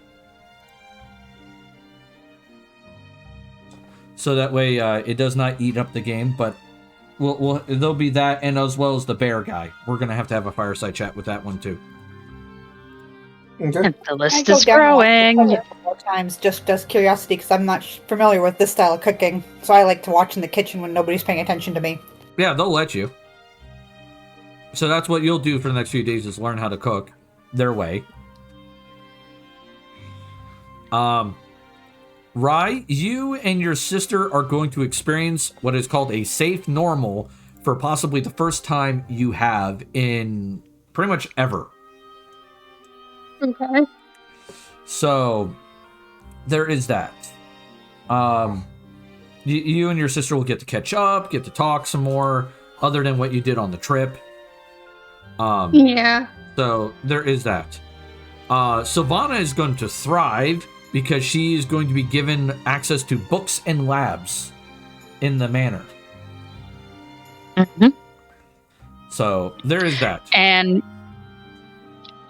So that way it does not eat up the game, but there'll be that, and as well as the bear guy. We're going to have a fireside chat with that one too. Okay. And the list is growing. More times, just as curiosity, because I'm not familiar with this style of cooking. So I like to watch in the kitchen when nobody's paying attention to me. Yeah, they'll let you. So that's what you'll do for the next few days, is learn how to cook their way. Rai, you and your sister are going to experience what is called a safe normal for possibly the first time you have in pretty much ever. Okay. So there is that. You and your sister will get to catch up, get to talk some more, other than what you did on the trip. Yeah. So there is that. Sylvana is going to thrive because she is going to be given access to books and labs in the manor. Mm-hmm. So there is that. And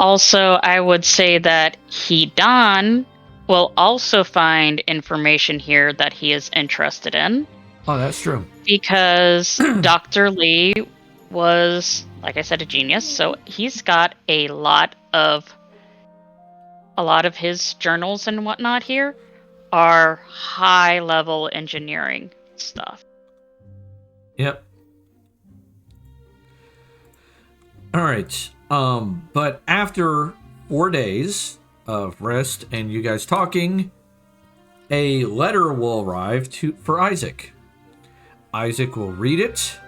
also, I would say that Hedon will also find information here that he is interested in. Oh, that's true. Because Dr. Lee was, like I said, a genius. So he's got a lot of his journals and whatnot here are high level engineering stuff. Yep. All right. But after 4 days of rest and you guys talking, a letter will arrive for Isaac. Isaac will read it,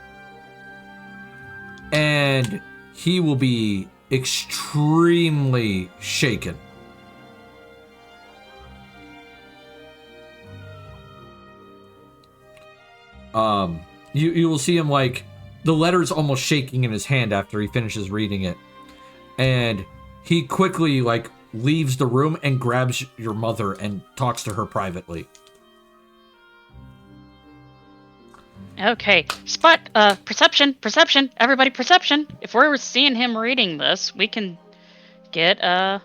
and he will be extremely shaken. You will see him, like, the letter's almost shaking in his hand after he finishes reading it. And he quickly, like, leaves the room and grabs your mother and talks to her privately. Okay, perception, everybody perception. If we're seeing him reading this, we can get an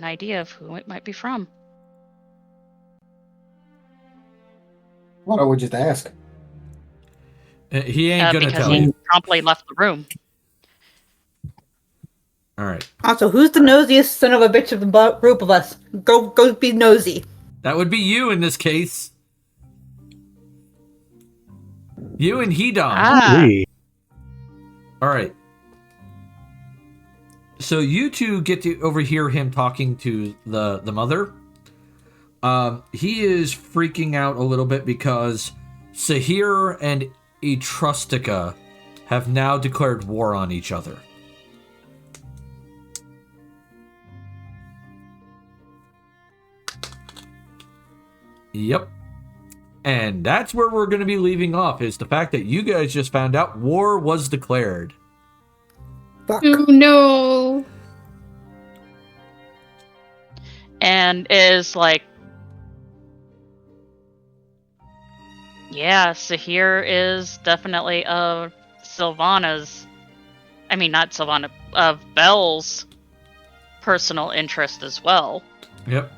idea of who it might be from. Why don't we just ask? He ain't gonna because tell he you. promptly left the room. All right. Also, who's the nosiest son of a bitch of the group of us? Go be nosy. That would be you in this case. You and Hedon. Ah. We. All right. So you two get to overhear him talking to the mother. He is freaking out a little bit because Sahir and Etrustica have now declared war on each other. Yep. And that's where we're going to be leaving off, is the fact that you guys just found out war was declared. Fuck. Oh no. And is like, yeah, Sahir is definitely of Sylvana's, I mean, not Sylvana, of Belle's personal interest as well. Yep.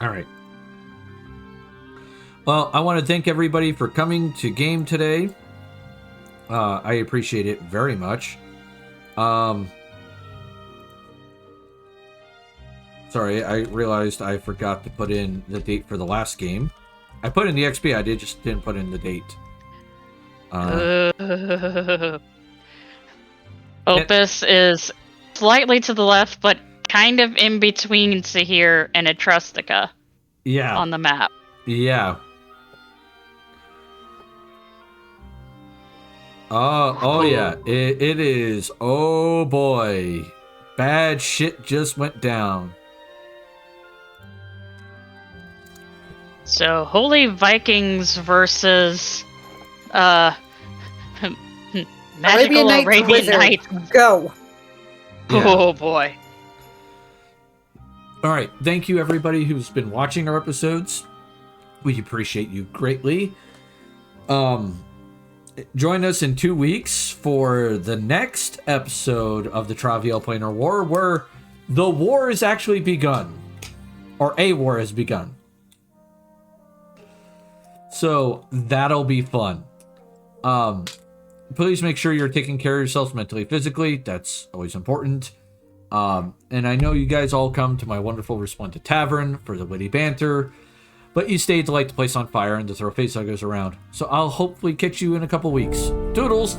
All right. Well, I want to thank everybody for coming to game today. I appreciate it very much. Sorry, I realized I forgot to put in the date for the last game. I put in the XP, just didn't put in the date. Opus is slightly to the left, but kind of in between Sahir and Etrustica Yeah. on the map. Yeah. Oh yeah. It is. Oh boy. Bad shit just went down. So, Holy Vikings versus Magical Arabian Wizard. Nights. Go. Yeah. Oh boy. All right. Thank you, everybody who's been watching our episodes. We appreciate you greatly. Join us in 2 weeks for the next episode of the Travial Planar War, where the war has actually begun. Or a war has begun. So that'll be fun. Please make sure you're taking care of yourselves mentally, physically. That's always important. And I know you guys all come to my wonderful Resplendent Tavern for the witty banter, but you stay to light the place on fire and to throw face huggers around. So I'll hopefully catch you in a couple weeks. Toodles!